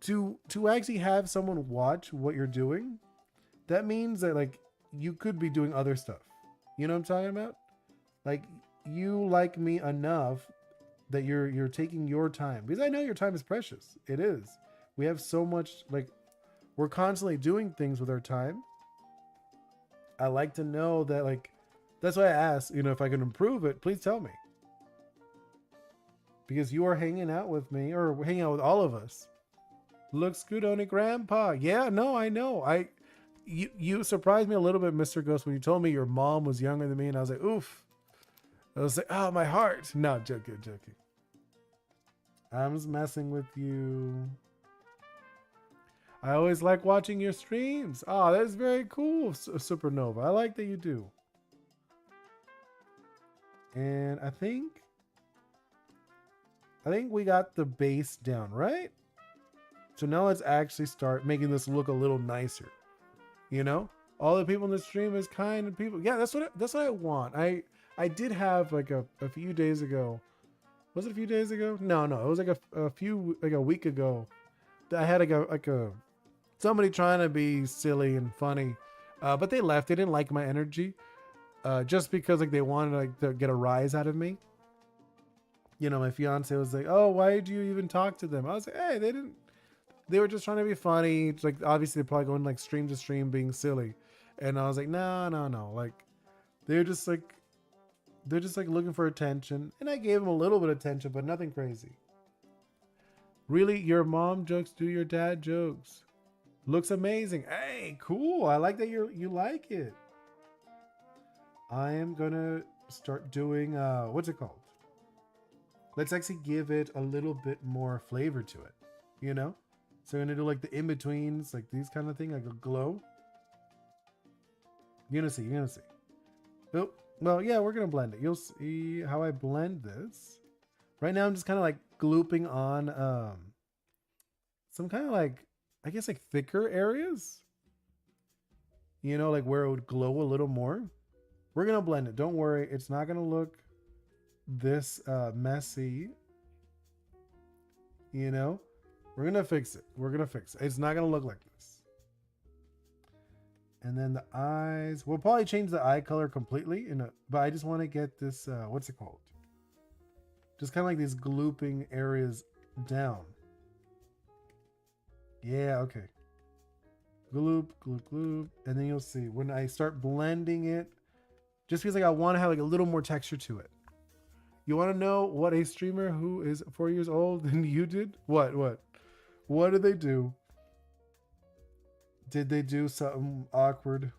To actually have someone watch what you're doing, that means that like you could be doing other stuff. You know what I'm talking about? Like, you like me enough that you're taking your time, because I know your time is precious. It is. We have so much, like, we're constantly doing things with our time. I like to know that, like, that's why I asked, if I can improve it, please tell me. Because you are hanging out with me, or hanging out with all of us. Looks good on a grandpa. Yeah, no, I know. You surprised me a little bit, Mr. Ghost, when you told me your mom was younger than me, and I was like, oof. I was like, oh, my heart. No, joking. I'm just messing with you. I always like watching your streams. Oh, that is very cool, Supernova. I like that you do. And I think we got the base down, right? So now let's actually start making this look a little nicer. All the people in the stream is kind of people. Yeah, that's what I want. I did have like a few days ago. Was it a few days ago? No, it was like a week ago. I had like a somebody trying to be silly and funny, but they left. They didn't like my energy, just because like they wanted like to get a rise out of me. My fiance was like, "Oh, why did you even talk to them?" I was like, "Hey, they didn't. They were just trying to be funny. It's like, obviously they're probably going like stream to stream being silly." And I was like, no. Like, they're just like looking for attention. And I gave them a little bit of attention, but nothing crazy. Really, your mom jokes do your dad jokes. Looks amazing. Hey, cool. I like that you like it. I am gonna start doing what's it called? Let's actually give it a little bit more flavor to it. So I'm gonna do like the in-betweens, like these kind of thing, like a glow. You're gonna see. Oh, well, yeah, we're gonna blend it. You'll see how I blend this. Right now I'm just kind of like glooping on some kind of like, I guess like thicker areas. Like where it would glow a little more. We're gonna blend it. Don't worry, it's not gonna look this messy. We're gonna fix it. It's not gonna look like this. And then the eyes, we'll probably change the eye color completely, but I just want to get this, what's it called? Just kind of like these glooping areas down. Yeah, okay. Gloop. And then you'll see when I start blending it, just feels like I want to have like a little more texture to it. You want to know what a streamer who is 4 years old than you did? What did they do? Did they do something awkward?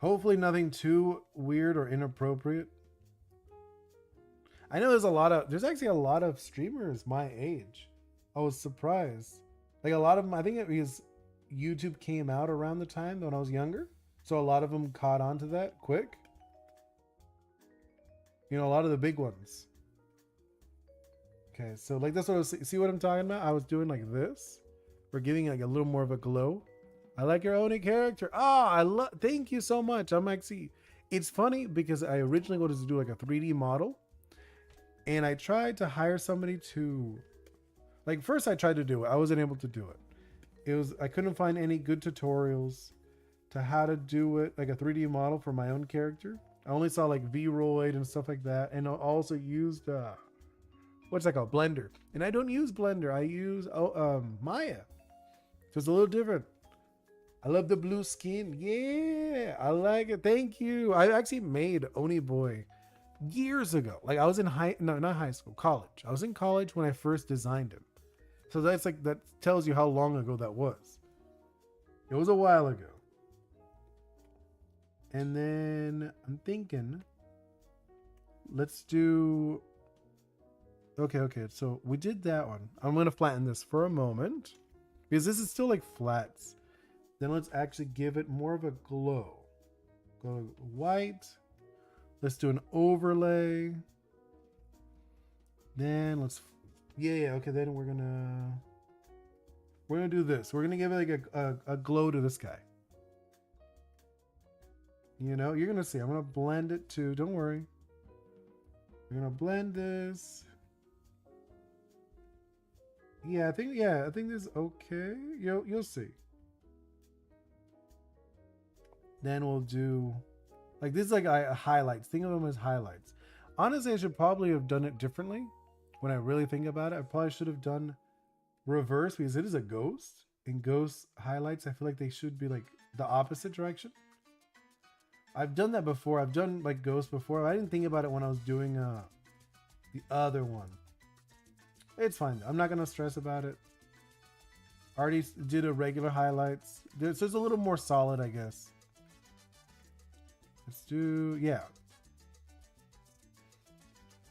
Hopefully nothing too weird or inappropriate. I know there's actually a lot of streamers my age. I was surprised. Like a lot of them, I think it because YouTube came out around the time when I was younger. So a lot of them caught on to that quick. A lot of the big ones. Okay, so like that's what I was, see what I'm talking about? I was doing like this. We're giving like a little more of a glow. I like your Oni character. Thank you so much. I'm actually, it's funny because I originally wanted to do like a 3D model, and I tried to hire somebody to, like, first I tried to do it. I wasn't able to do it. I couldn't find any good tutorials to how to do it, like a 3D model for my own character. I only saw like Vroid and stuff like that. And I also used, what's that called? Blender. And I don't use Blender. I use Maya. So it's a little different. I love the blue skin. Yeah, I like it. Thank you. I actually made Oni Boi years ago. Like I was in not high school, college. I was in college when I first designed him. So that's like, that tells you how long ago that was. It was a while ago. And then I'm thinking, let's do, okay. So we did that one. I'm going to flatten this for a moment because this is still like flats. Then let's actually give it more of a glow. Go white. Let's do an overlay. Then let's, okay. Then we're gonna do this. We're gonna give it like a glow to this guy. You're gonna see. I'm gonna blend it too. Don't worry. We're gonna blend this. I think this is okay. You'll see. Then we'll do like this is like highlights. Think of them as highlights. Honestly, I should probably have done it differently. When I really think about it, I probably should have done reverse because it is a ghost. In ghost highlights, I feel like they should be like the opposite direction. I've done that before. I've done like ghosts before. I didn't think about it when I was doing the other one. It's fine. I'm not gonna stress about it. Already did a regular highlights. There's a little more solid, I guess. Let's do, yeah.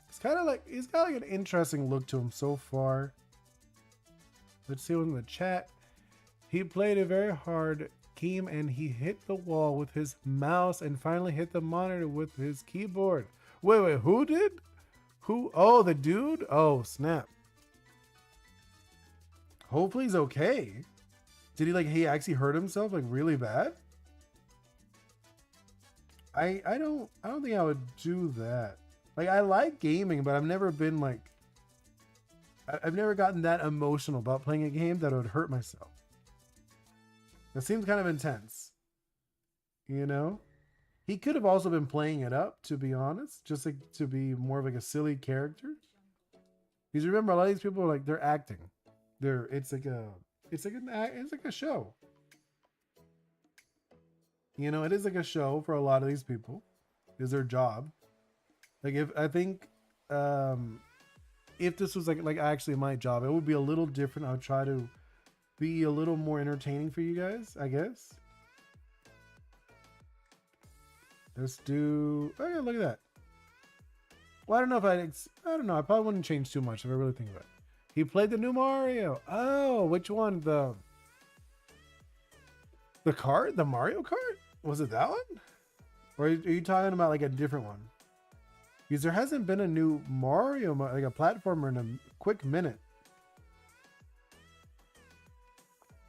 It's kind of like, he's got like an interesting look to him so far. Let's see what's in the chat. He played it very hard, Keem, and he hit the wall with his mouse and finally hit the monitor with his keyboard. Wait, who did? Who? Oh, the dude? Oh, snap. Hopefully he's okay. Did he actually hurt himself like really bad? I don't think I would do that. Like, I like gaming, but I've never been like, I've never gotten that emotional about playing a game that would hurt myself. That seems kind of intense. You know? He could have also been playing it up, to be honest, just like to be more of like a silly character. Because remember, a lot of these people are like, they're acting. It's like a show. You know, it is like a show for a lot of these people. It's their job. Like if this was like actually my job, it would be a little different. I would try to be a little more entertaining for you guys, I guess. Let's do, oh yeah, look at that. Well, I don't know if I don't know. I probably wouldn't change too much if I really think about it. He played the new Mario. Oh, which one? The kart? The Mario Kart? Was it that one? Or are you talking about like a different one? Because there hasn't been a new Mario, like a platformer in a quick minute.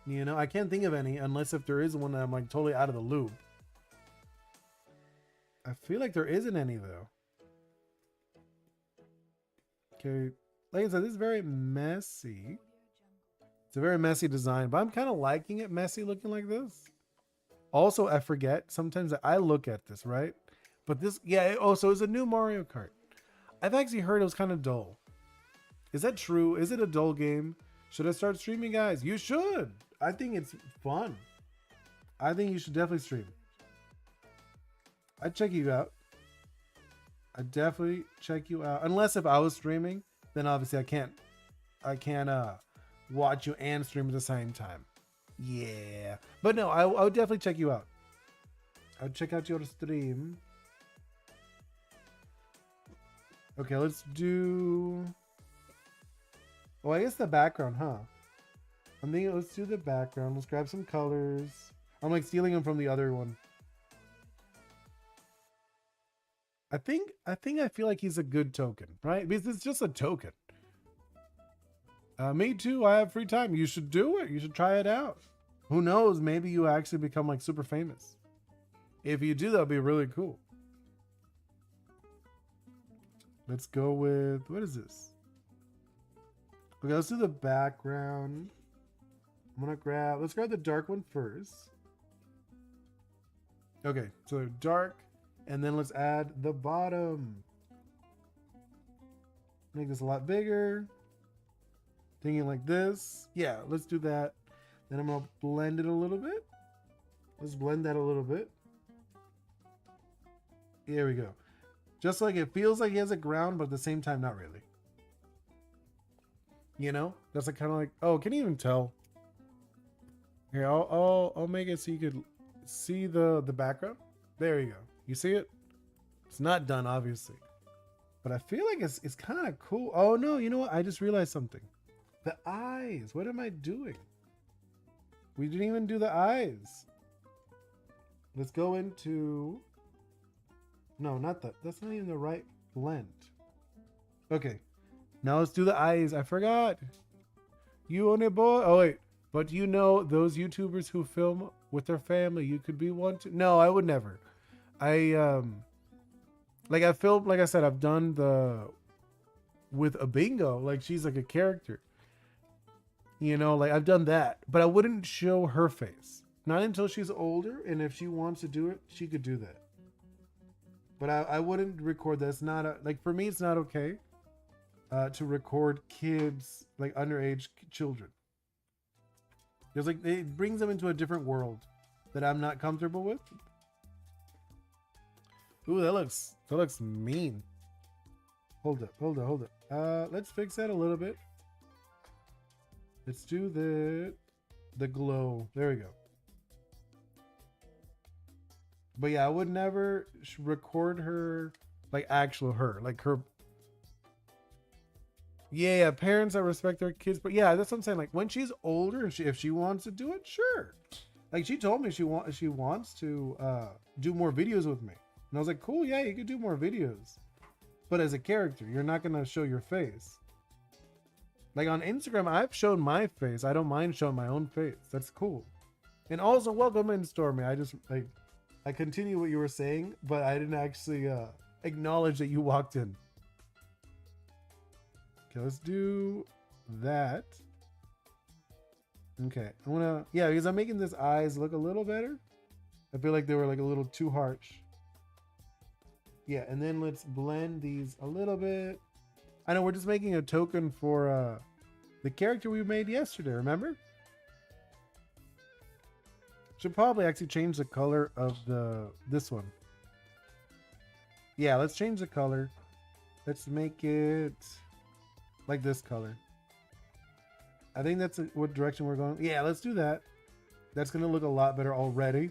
You know, I can't think of any unless if there is one that I'm like totally out of the loop. I feel like there isn't any though. Okay. Like I said, this is very messy. It's a very messy design, but I'm kind of liking it messy looking like this. Also, I forget sometimes that I look at this, right? But this, yeah, oh, so it's a new Mario Kart. I've actually heard it was kind of dull. Is that true? Is it a dull game? Should I start streaming, guys? You should. I think it's fun. I think you should definitely stream. I'd check you out. I'd definitely check you out. Unless if I was streaming, then obviously I can't watch you and stream at the same time. Yeah. But no, I would definitely check you out. I would check out your stream. Okay, let's do, oh, I guess the background, huh? I'm thinking let's do the background. Let's grab some colors. I'm like stealing them from the other one. I feel like he's a good token, right? Because it's just a token. Me too. I have free time. You should do it. You should try it out. Who knows? Maybe you actually become like super famous. If you do, that'd be really cool. Let's go with, what is this? Okay, let's do the background. Let's grab the dark one first. Okay, so dark. And then let's add the bottom. Make this a lot bigger. Thinking like this. Yeah, let's do that. Then I'm gonna blend it a little bit. Let's blend that a little bit. Here we go. Just like it feels like he has a ground, but at the same time, not really. You know? That's like kind of like, oh, can you even tell? Here, I'll make it so you could see the background. There you go. You see it? It's not done, obviously. But I feel like it's kind of cool. Oh, no. You know what? I just realized something. The eyes. What am I doing? We didn't even do the eyes. Let's go into... No, not that. That's not even the right blend. Okay. Now let's do the eyes. I forgot. You Oni Boi. Oh, wait. But you know those YouTubers who film with their family. You could be one too. No, I would never. I filmed, like I said, I've done with a bingo, like she's like a character, you know, like I've done that, but I wouldn't show her face. Not until she's older, and if she wants to do it, she could do that. But I wouldn't record that. It's not like, for me, it's not okay to record kids, like underage children. Because like it brings them into a different world that I'm not comfortable with. Ooh, that looks mean. Hold up. Let's fix that a little bit. Let's do the glow. There we go. But yeah, I would never record her like actual her, like her. Yeah, parents that respect their kids. But yeah, that's what I'm saying. Like when she's older, if she wants to do it, sure. Like she told me she wants to do more videos with me, and I was like, cool, yeah, you could do more videos. But as a character, you're not gonna show your face. Like on Instagram, I've shown my face. I don't mind showing my own face. That's cool. And also, welcome in, Stormy. I continue what you were saying, but I didn't actually acknowledge that you walked in. Okay, let's do that. Okay, yeah, because I'm making this eyes look a little better. I feel like they were like a little too harsh. Yeah, and then let's blend these a little bit. I know we're just making a token for the character we made yesterday, remember? Should probably actually change the color of this one. Yeah, let's change the color. Let's make it like this color. I think that's what direction we're going. Yeah, let's do that. That's gonna look a lot better already.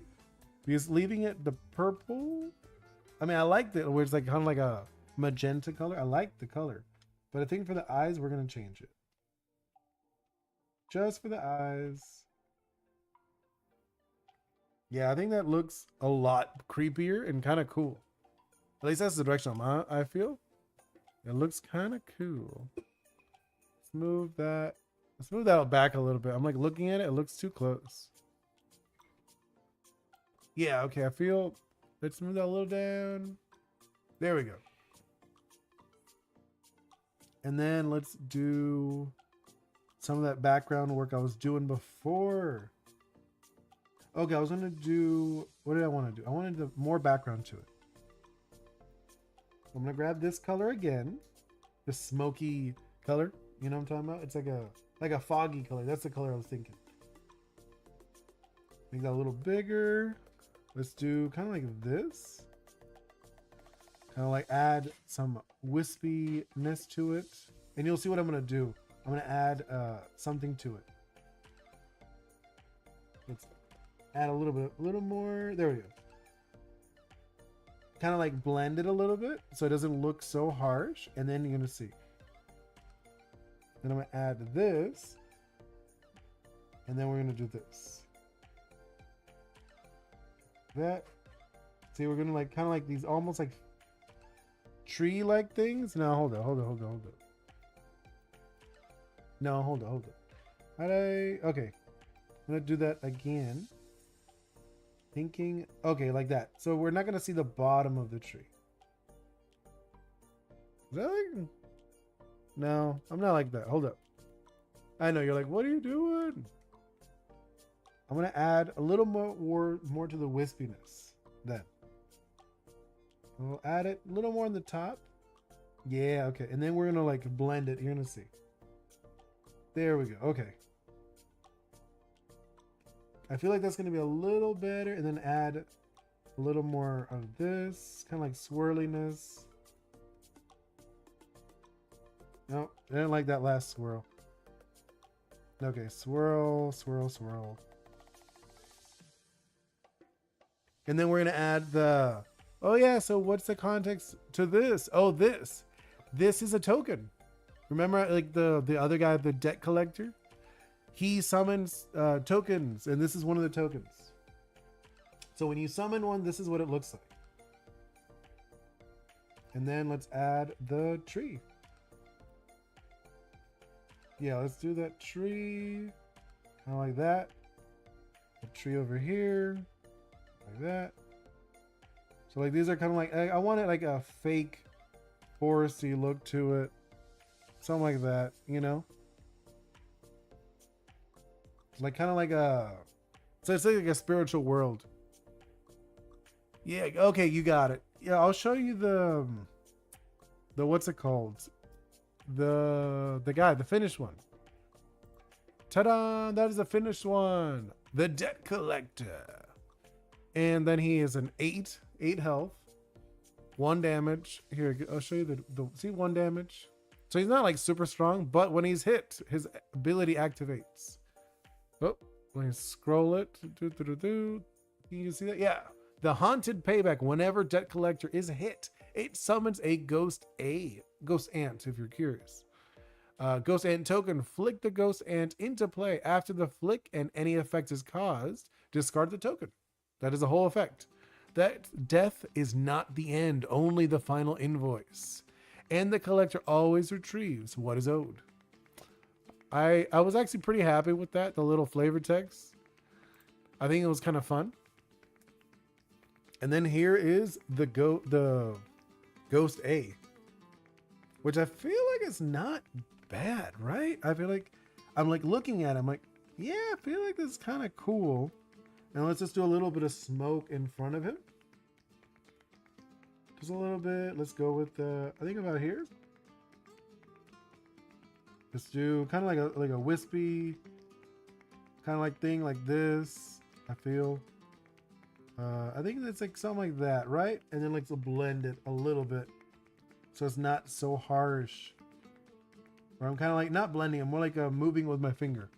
Because leaving it the purple, I mean, I like it where it's like kind of like a magenta color. I like the color, but I think for the eyes, we're gonna change it. Just for the eyes. Yeah, I think that looks a lot creepier and kind of cool. At least that's the direction I feel. It looks kind of cool. Let's move that. Let's move that back a little bit. I'm like looking at it. It looks too close. Yeah, okay. I feel. Let's move that a little down. There we go. And then let's do some of that background work I was doing before. Okay, I was gonna do, what did I want to do? I wanted more background to it. I'm gonna grab this color again, the smoky color. You know what I'm talking about? It's like a foggy color. That's the color I was thinking. Make that a little bigger. Let's do kind of like this. Kind of like add some wispiness to it, and you'll see what I'm gonna do. I'm gonna add something to it. Let's add a little more. There we go. Kind of like blend it a little bit so it doesn't look so harsh, and then you're gonna see. Then I'm gonna add this, and then we're gonna do this. That. See, we're gonna like kind of like these almost like tree-like things. No, hold on. No, hold on. Okay. I'm gonna do that again. Thinking, okay, like that. So we're not gonna see the bottom of the tree. Is that like... No, I'm not like that. Hold up. I know you're like, what are you doing? I'm gonna add a little more to the wispiness. Then we'll add it a little more on the top. Yeah, okay. And then we're gonna like blend it. You're gonna see. There we go. Okay. I feel like that's going to be a little better, and then add a little more of this, kind of like swirliness. No, I didn't like that last swirl. Okay, swirl. And then we're going to add the, oh yeah, so what's the context to this? Oh, this is a token. Remember like the other guy, the debt collector? He summons tokens, and this is one of the tokens. So when you summon one, this is what it looks like. And then let's add the tree. Yeah, let's do that tree. Kind of like that. The tree over here. Like that. So like these are kind of like, I want it like a fake foresty look to it. Something like that, you know? Like kind of like a So it's like a spiritual world. Yeah, okay, you got it. Yeah, I'll show you the what's it called? The finished one. Ta-da! That is the finished one. The Debt Collector. And then he is an 8 health, 1 damage. Here, I'll show you the see 1 damage. So he's not like super strong, but when he's hit, his ability activates. Oh, let me scroll it. You can see that? Yeah. The Haunted Payback. Whenever Debt Collector is hit, it summons a ghost ant, if you're curious. Ghost ant token. Flick the ghost ant into play. After the flick and any effect is caused, discard the token. That is the whole effect. That death is not the end, only the final invoice. And the collector always retrieves what is owed. I was actually pretty happy with that, the little flavor text. I think it was kind of fun. And then here is the Ghost A, which I feel like it's not bad, right? I feel like I'm like looking at it, I'm like, yeah, I feel like this is kind of cool. And let's just do a little bit of smoke in front of him. Just a little bit. Let's go with I think about here. Let's do kind of like a wispy kind of like thing like this. I feel. I think that's like something like that, right? And then like to blend it a little bit so it's not so harsh. Or I'm kind of like not blending. I'm more like moving with my finger.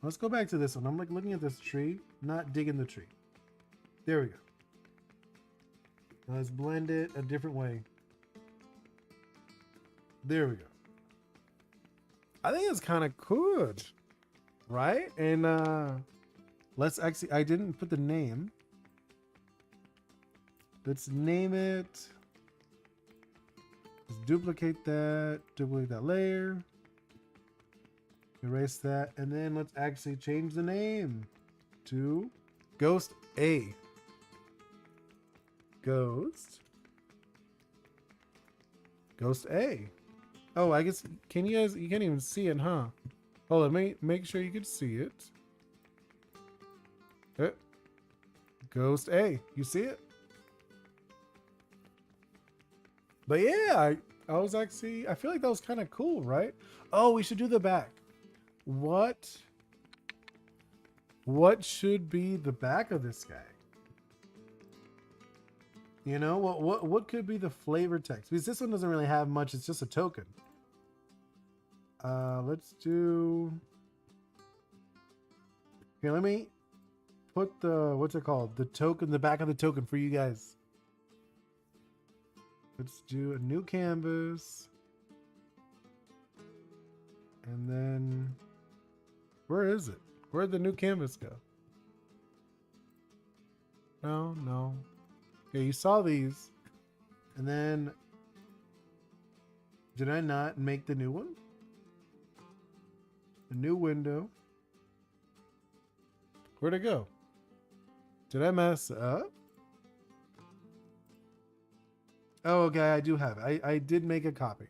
Let's go back to this one. I'm like looking at this tree, not digging the tree. There we go. Now let's blend it a different way. There we go. I think it's kind of cool, right? And let's actually, I didn't put the name. Let's name it. Let's duplicate that layer. Erase that, and then let's actually change the name to Ghost A. Ghost A. Oh, I guess, can you guys, you can't even see it, huh? Oh, let me make sure you can see it. Ghost A, you see it? But yeah, I was actually, I feel like that was kind of cool, right? Oh, we should do the back. What should be the back of this guy? You know, what could be the flavor text? Because this one doesn't really have much, it's just a token. Let's do, here, let me put the, what's it called? The token, the back of the token for you guys. Let's do a new canvas. And then, where is it? Where'd the new canvas go? No. Yeah, you saw these. And then, did I not make the new one? A new window. Where'd it go? Did I mess up? Oh, okay, I do have it. I did make a copy.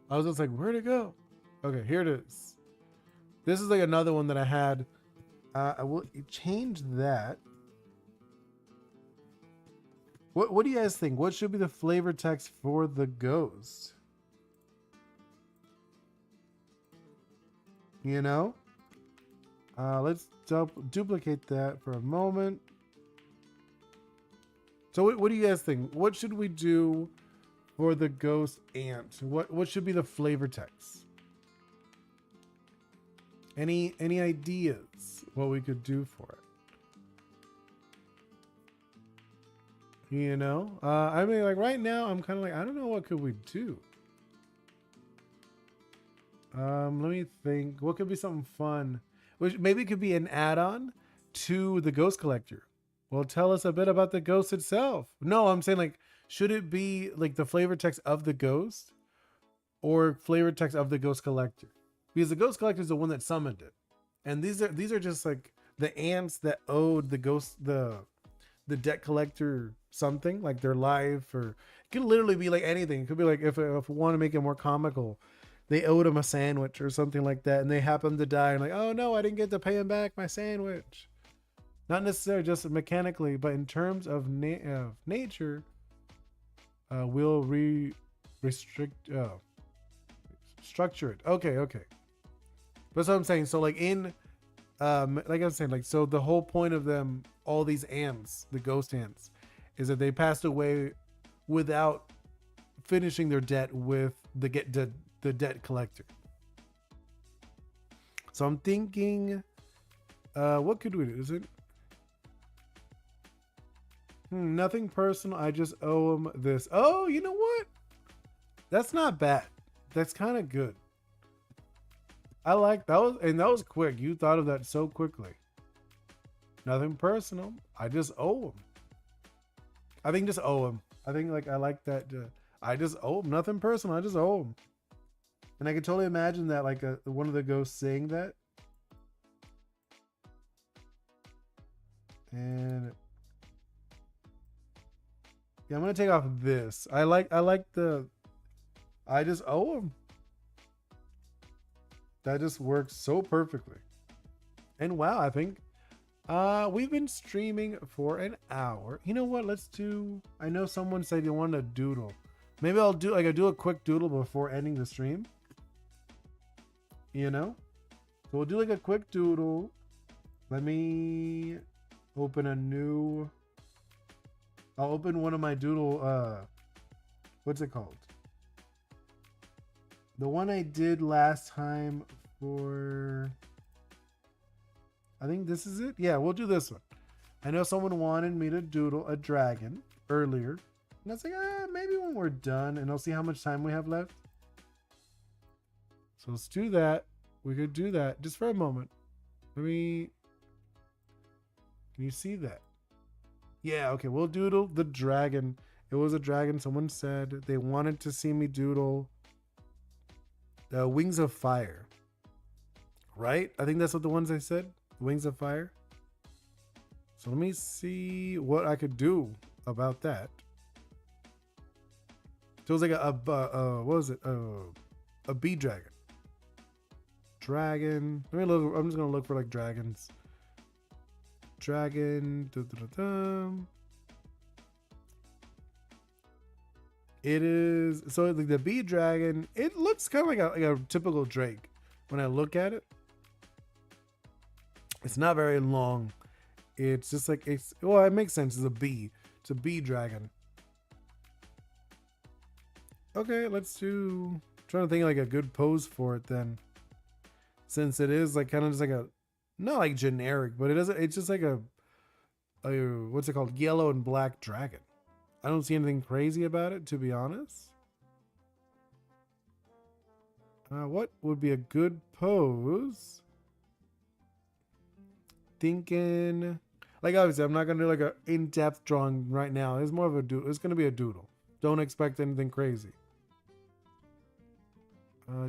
I was just like, where'd it go? Okay, here it is. This is like another one that I had. I will change that. What do you guys think? What should be the flavor text for the ghost? You know? Let's duplicate that for a moment. So what do you guys think? What should we do for the ghost ant? What should be the flavor text? Any ideas what we could do for it? You know, I mean, like right now, I'm kind of like, I don't know, what could we do? Let me think. What could be something fun? Which maybe it could be an add-on to the Ghost Collector. Well, tell us a bit about the ghost itself. No, I'm saying like, should it be like the flavor text of the ghost or flavor text of the Ghost Collector? Because the Ghost Collector is the one that summoned it. And these are just like the ants that owed the ghost, the debt collector something, like their life, or it could literally be like anything. It could be like, if we want to make it more comical, they owed him a sandwich or something like that, and they happen to die, and like, oh no, I didn't get to pay him back my sandwich. Not necessarily just mechanically, but in terms of nature, we'll restrict structure it. Okay. That's what I'm saying. So like in like I was saying, like, so the whole point of them, all these ants, the ghost ants, is that they passed away without finishing their debt with the debt collector. So I'm thinking, what could we do? Is it nothing personal? I just owe him this. Oh, you know what? That's not bad. That's kind of good. I like that was quick. You thought of that so quickly. Nothing personal. I just owe him. I think just owe him. I think like I like that. I just owe him. Nothing personal. I just owe him. And I can totally imagine that like one of the ghosts saying that. And yeah, I'm gonna take off this. I like the. I just owe him. That just works so perfectly. And wow, I think we've been streaming for an hour. You know what? Let's do. I know someone said you wanted a doodle. Maybe I'll do a quick doodle before ending the stream. You know, so we'll do like a quick doodle. Let me open a new. I'll open one of my doodle. What's it called? The one I did last time for, I think this is it. Yeah, we'll do this one. I know someone wanted me to doodle a dragon earlier. And I was like, maybe when we're done, and I'll see how much time we have left. So let's do that. We could do that just for a moment. Can you see that? Yeah, okay, we'll doodle the dragon. It was a dragon. Someone said they wanted to see me doodle Wings of Fire, right? I think that's what the ones I said. Wings of Fire. So let me see what I could do about that. So it was like what was it? A bee dragon. Dragon. Let me look. I'm just gonna look for like dragons. Dragon. It is so like the bee dragon. It looks kind of like a typical drake when I look at it. It's not very long. It's just like it makes sense. It's a bee. It's a bee dragon. Okay, let's do. I'm trying to think of like a good pose for it then, since it is like kind of just like a not like generic, but it doesn't. It's just like a what's it called? Yellow and black dragon. I don't see anything crazy about it, to be honest. What would be a good pose? Thinking, like obviously, I'm not gonna do like a in-depth drawing right now. It's more of a doodle. It's gonna be a doodle. Don't expect anything crazy.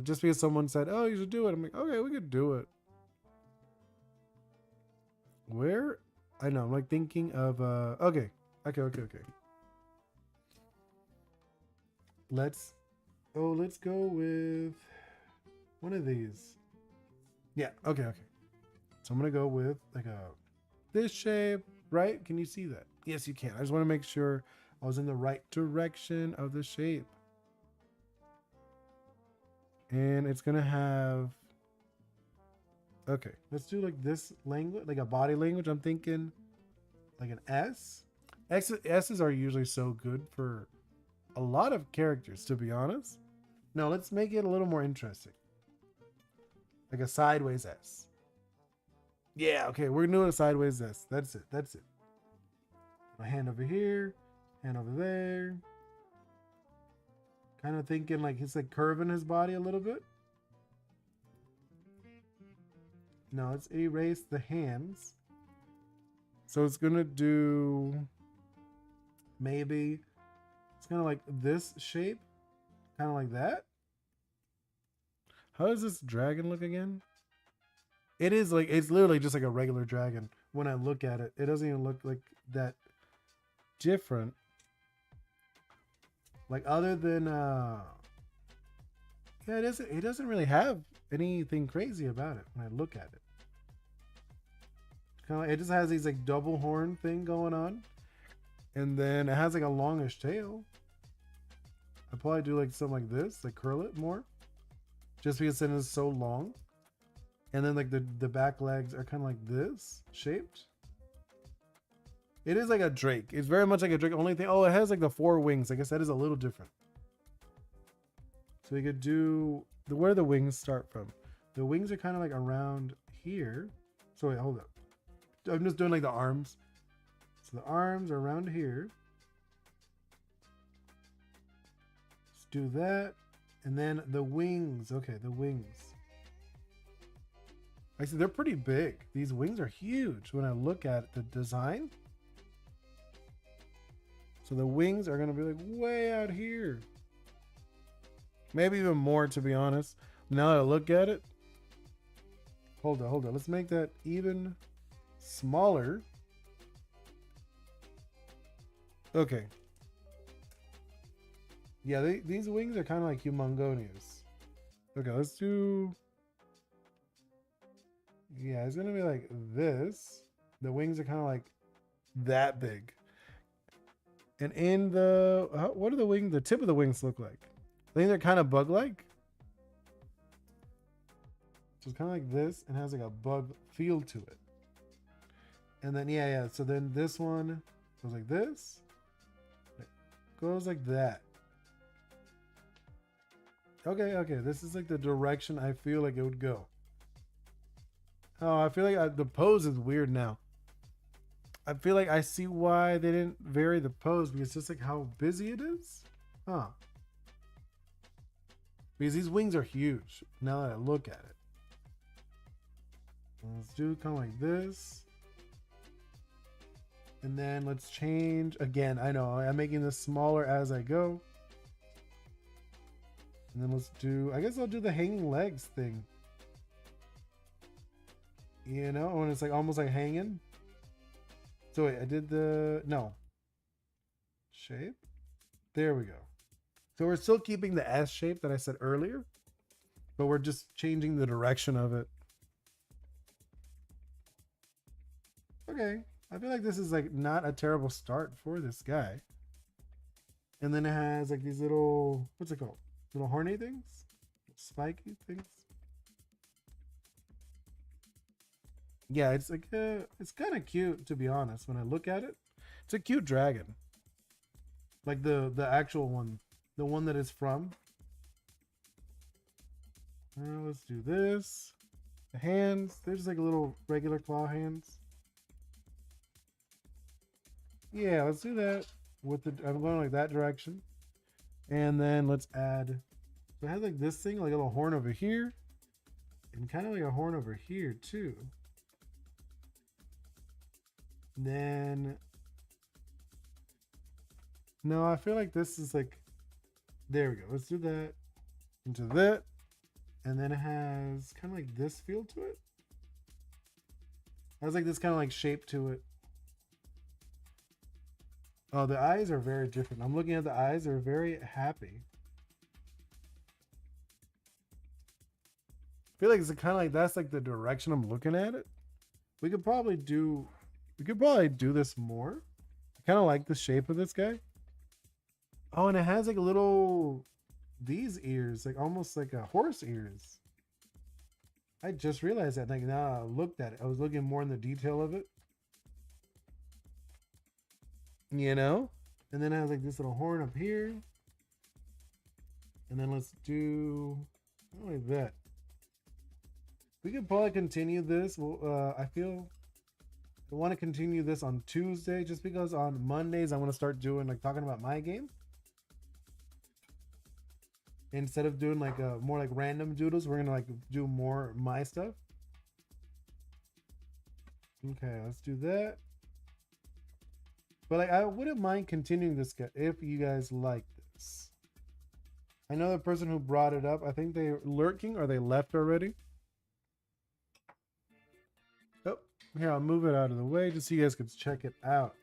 Just because someone said, "Oh, you should do it," I'm like, "Okay, we could do it." Where? I know. I'm like thinking of. Okay. Let's go with one of these. Yeah, okay. So I'm gonna go with like this shape, right? Can you see that? Yes, you can. I just want to make sure I was in the right direction of the shape. And it's gonna have, okay, let's do like this language, like a body language. I'm thinking like an S. S's are usually so good for a lot of characters, to be honest. No, let's make it a little more interesting. Like a sideways S. Yeah, okay, we're doing a sideways S. That's it. My hand over here, hand over there. Kind of thinking like he's like curving his body a little bit. No, let's erase the hands. So it's gonna do maybe it's kind of like this shape, kind of like that. How does this dragon look again? It is like, it's literally just like a regular dragon. When I look at it, it doesn't even look like that different. Like other than Yeah, it doesn't really have anything crazy about it when I look at it. Kind of, it just has these like double horn thing going on, and then it has like a longish tail. I probably do like something like this, like curl it more, just because it is so long. And then like the back legs are kind of like this shaped. It is like a drake. It's very much like a drake. Only thing, oh, it has like the 4 wings. I guess that is a little different. So we could do where do the wings start from? The wings are kind of like around here. So wait, hold up. I'm just doing like the arms. So the arms are around here. Let's do that. And then the wings. Okay, the wings. I see they're pretty big. These wings are huge when I look at the design. So the wings are going to be like way out here. Maybe even more, to be honest. Now that I look at it. Hold on. Let's make that even smaller. Okay. Yeah, these wings are kind of like humongonious. Okay, let's do... Yeah, it's going to be like this. The wings are kind of like that big. And in the... what do the tip of the wings look like? I think they're kind of bug-like. So it's kind of like this and has like a bug feel to it. And then, yeah. So then this one goes like this. It goes like that. Okay. This is like the direction I feel like it would go. Oh, I feel like the pose is weird now. I feel like I see why they didn't vary the pose because it's just like how busy it is. Huh. Because these wings are huge now that I look at it. Let's do kind of like this. And then let's change again. I know I'm making this smaller as I go. And then let's do, I guess I'll do the hanging legs thing. You know, when it's like almost like hanging. So wait, I did no. Shape. There we go. So we're still keeping the S shape that I said earlier, but we're just changing the direction of it. Okay. I feel like this is like not a terrible start for this guy. And then it has like these little, what's it called? Little horny things? Spiky things? Yeah, it's like, it's kind of cute to be honest when I look at it. It's a cute dragon. Like the actual one. The one that it's from. Let's do this. The hands. They're just like little regular claw hands. Yeah, let's do that. I'm going like that direction. And then let's add. So it has like this thing, like a little horn over here. And kind of like a horn over here too. And then. No, I feel like this is like. There we go. Let's do that. Into that. And then it has kind of like this feel to it. It has like this kind of like shape to it. Oh, the eyes are very different. I'm looking at the eyes. They're very happy. I feel like it's kind of like that's like the direction I'm looking at it. We could probably do this more. I kind of like the shape of this guy. Oh, and it has like a little, these ears, like almost like a horse ears. I just realized that. Like now I looked at it. I was looking more in the detail of it. You know? And then it has like this little horn up here. And then let's do like that. We could probably continue this. Well, I want to continue this on Tuesday just because on Mondays I want to start doing like talking about my game. Instead of doing like more like random doodles, we're gonna like do more my stuff. Okay, let's do that. But like I wouldn't mind continuing this if you guys like this. I know the person who brought it up, I think they're lurking or they left already. Oh, here, I'll move it out of the way just so you guys can check it out.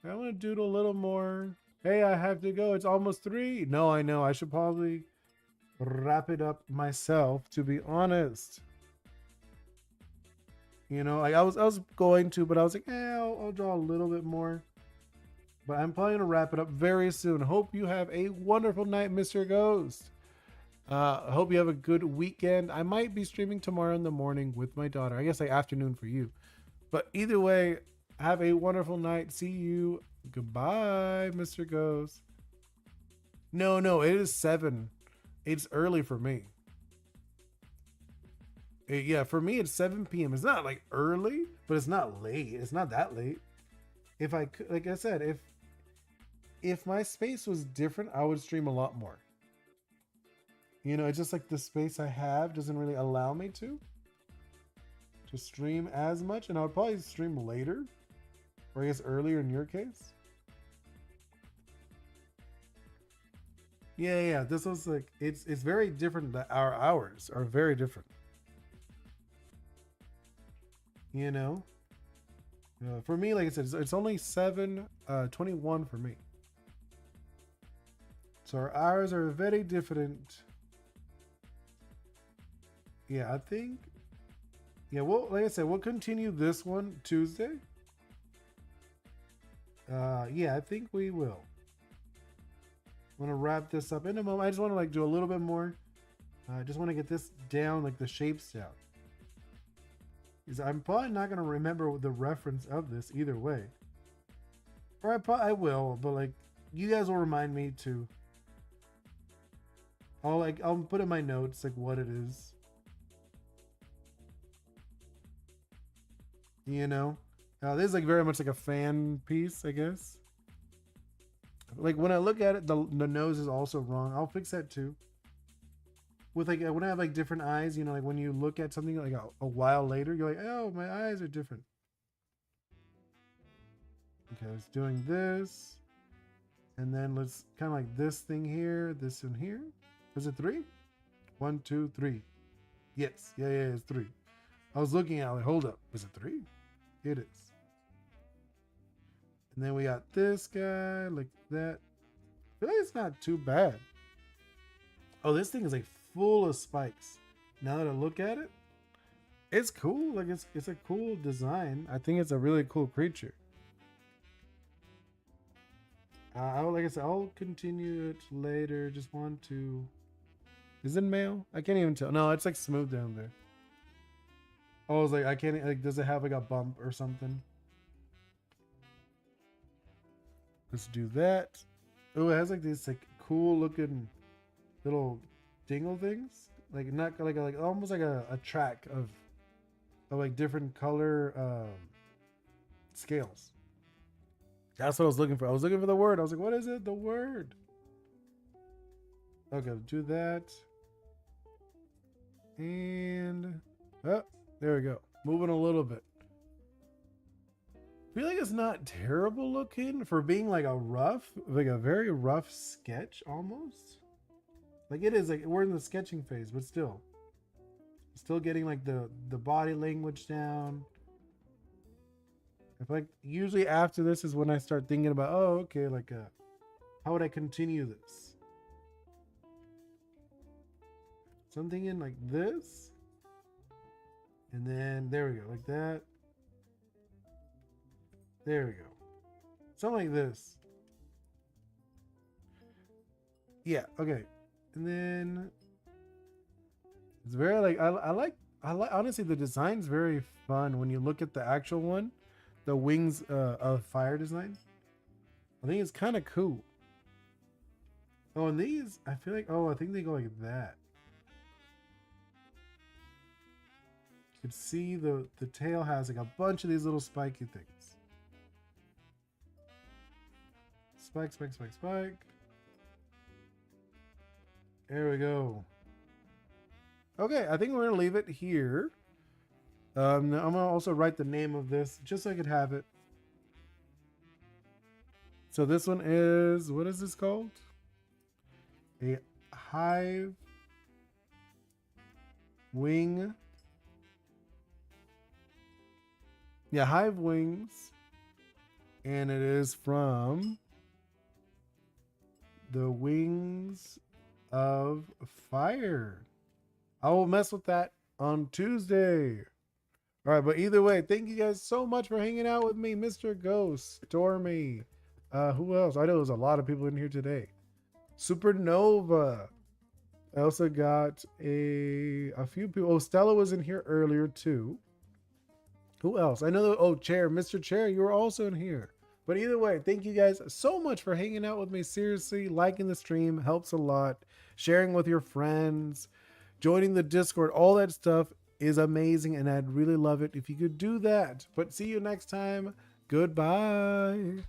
I want to doodle a little more. Hey, I have to go. It's almost 3. No, I know. I should probably wrap it up myself, to be honest. You know, like I was going to, but I was like, I'll draw a little bit more. But I'm probably gonna wrap it up very soon. Hope you have a wonderful night, Mr. Ghost. I hope you have a good weekend. I might be streaming tomorrow in the morning with my daughter. I guess like afternoon for you. But either way, have a wonderful night. See you. Goodbye, Mr. Ghost. No, no, it is 7. It's early for me. Yeah, for me it's 7 p.m. It's not like early, but it's not late. It's not that late. If I could, like I said, if my space was different, I would stream a lot more. You know, it's just like the space I have doesn't really allow me to stream as much, and I would probably stream later, or I guess earlier in your case. Yeah, yeah. This was like it's very different. Our hours are very different. You know, for me, like I said, it's only 7:21 for me. So our hours are very different. Yeah, I think. Yeah, well, like I said, we'll continue this one Tuesday. Yeah, I think we will. I'm gonna wrap this up in a moment. I just want to like do a little bit more. I just want to get this down, like the shapes down. Because I'm probably not gonna remember the reference of this either way. Or I will, but like you guys will remind me to. I'll put in my notes like what it is. You know, this is like very much like a fan piece, I guess. Like when I look at it, the nose is also wrong. I'll fix that too. With like when I have like different eyes, you know, like when you look at something like a while later, you're like, oh, my eyes are different. Okay, let's doing this, and then let's kind of like this thing here, this in here. Is it 3? 1, 2, 3. Yes, yeah, yeah, it's 3. I was looking at it, like, hold up, is it 3? It is. And then we got this guy like that. I feel like it's not too bad. Oh, this thing is like full of spikes. Now that I look at it, it's cool. Like it's a cool design. I think it's a really cool creature. Like I said, I'll continue it later. Just want to. Is it male? I can't even tell. No, it's like smooth down there. Oh, I was like, I can't. Like, does it have like a bump or something? Let's do that. Oh, it has like these like cool looking little dingle things. Like not like almost like a track of like different color scales. That's what I was looking for. I was looking for the word. I was like, what is it? The word. Okay, do that. And oh, there we go. Moving a little bit. I feel like it's not terrible looking for being like a very rough sketch almost. Like it is like we're in the sketching phase, but still getting like the body language down. If like usually after this is when I start thinking about, oh, okay, like how would I continue this? Something in like this, and then there we go, like that. There we go. Something like this. Yeah, okay. And then it's very like I like honestly the design's very fun when you look at the actual one, the wings of fire design. I think it's kind of cool. Oh, and these I feel like I think they go like that. You can see the tail has like a bunch of these little spiky things. Spike, spike, spike, spike. There we go. Okay, I think we're gonna leave it here. I'm gonna also write the name of this just so I could have it. So this one is, what is this called? A hive wing. Yeah, hive wings. And it is from The Wings of Fire. I will mess with that on Tuesday. All right, but either way, thank you guys so much for hanging out with me, Mr. Ghost, Stormy. Who else? I know there's a lot of people in here today. Supernova. I also got a few people. Oh, Stella was in here earlier too. Who else? I know that, oh, Chair, Mr. Chair, you were also in here. But either way, thank you guys so much for hanging out with me. Seriously, liking the stream helps a lot. Sharing with your friends, joining the Discord, all that stuff is amazing, and I'd really love it if you could do that. But see you next time. Goodbye.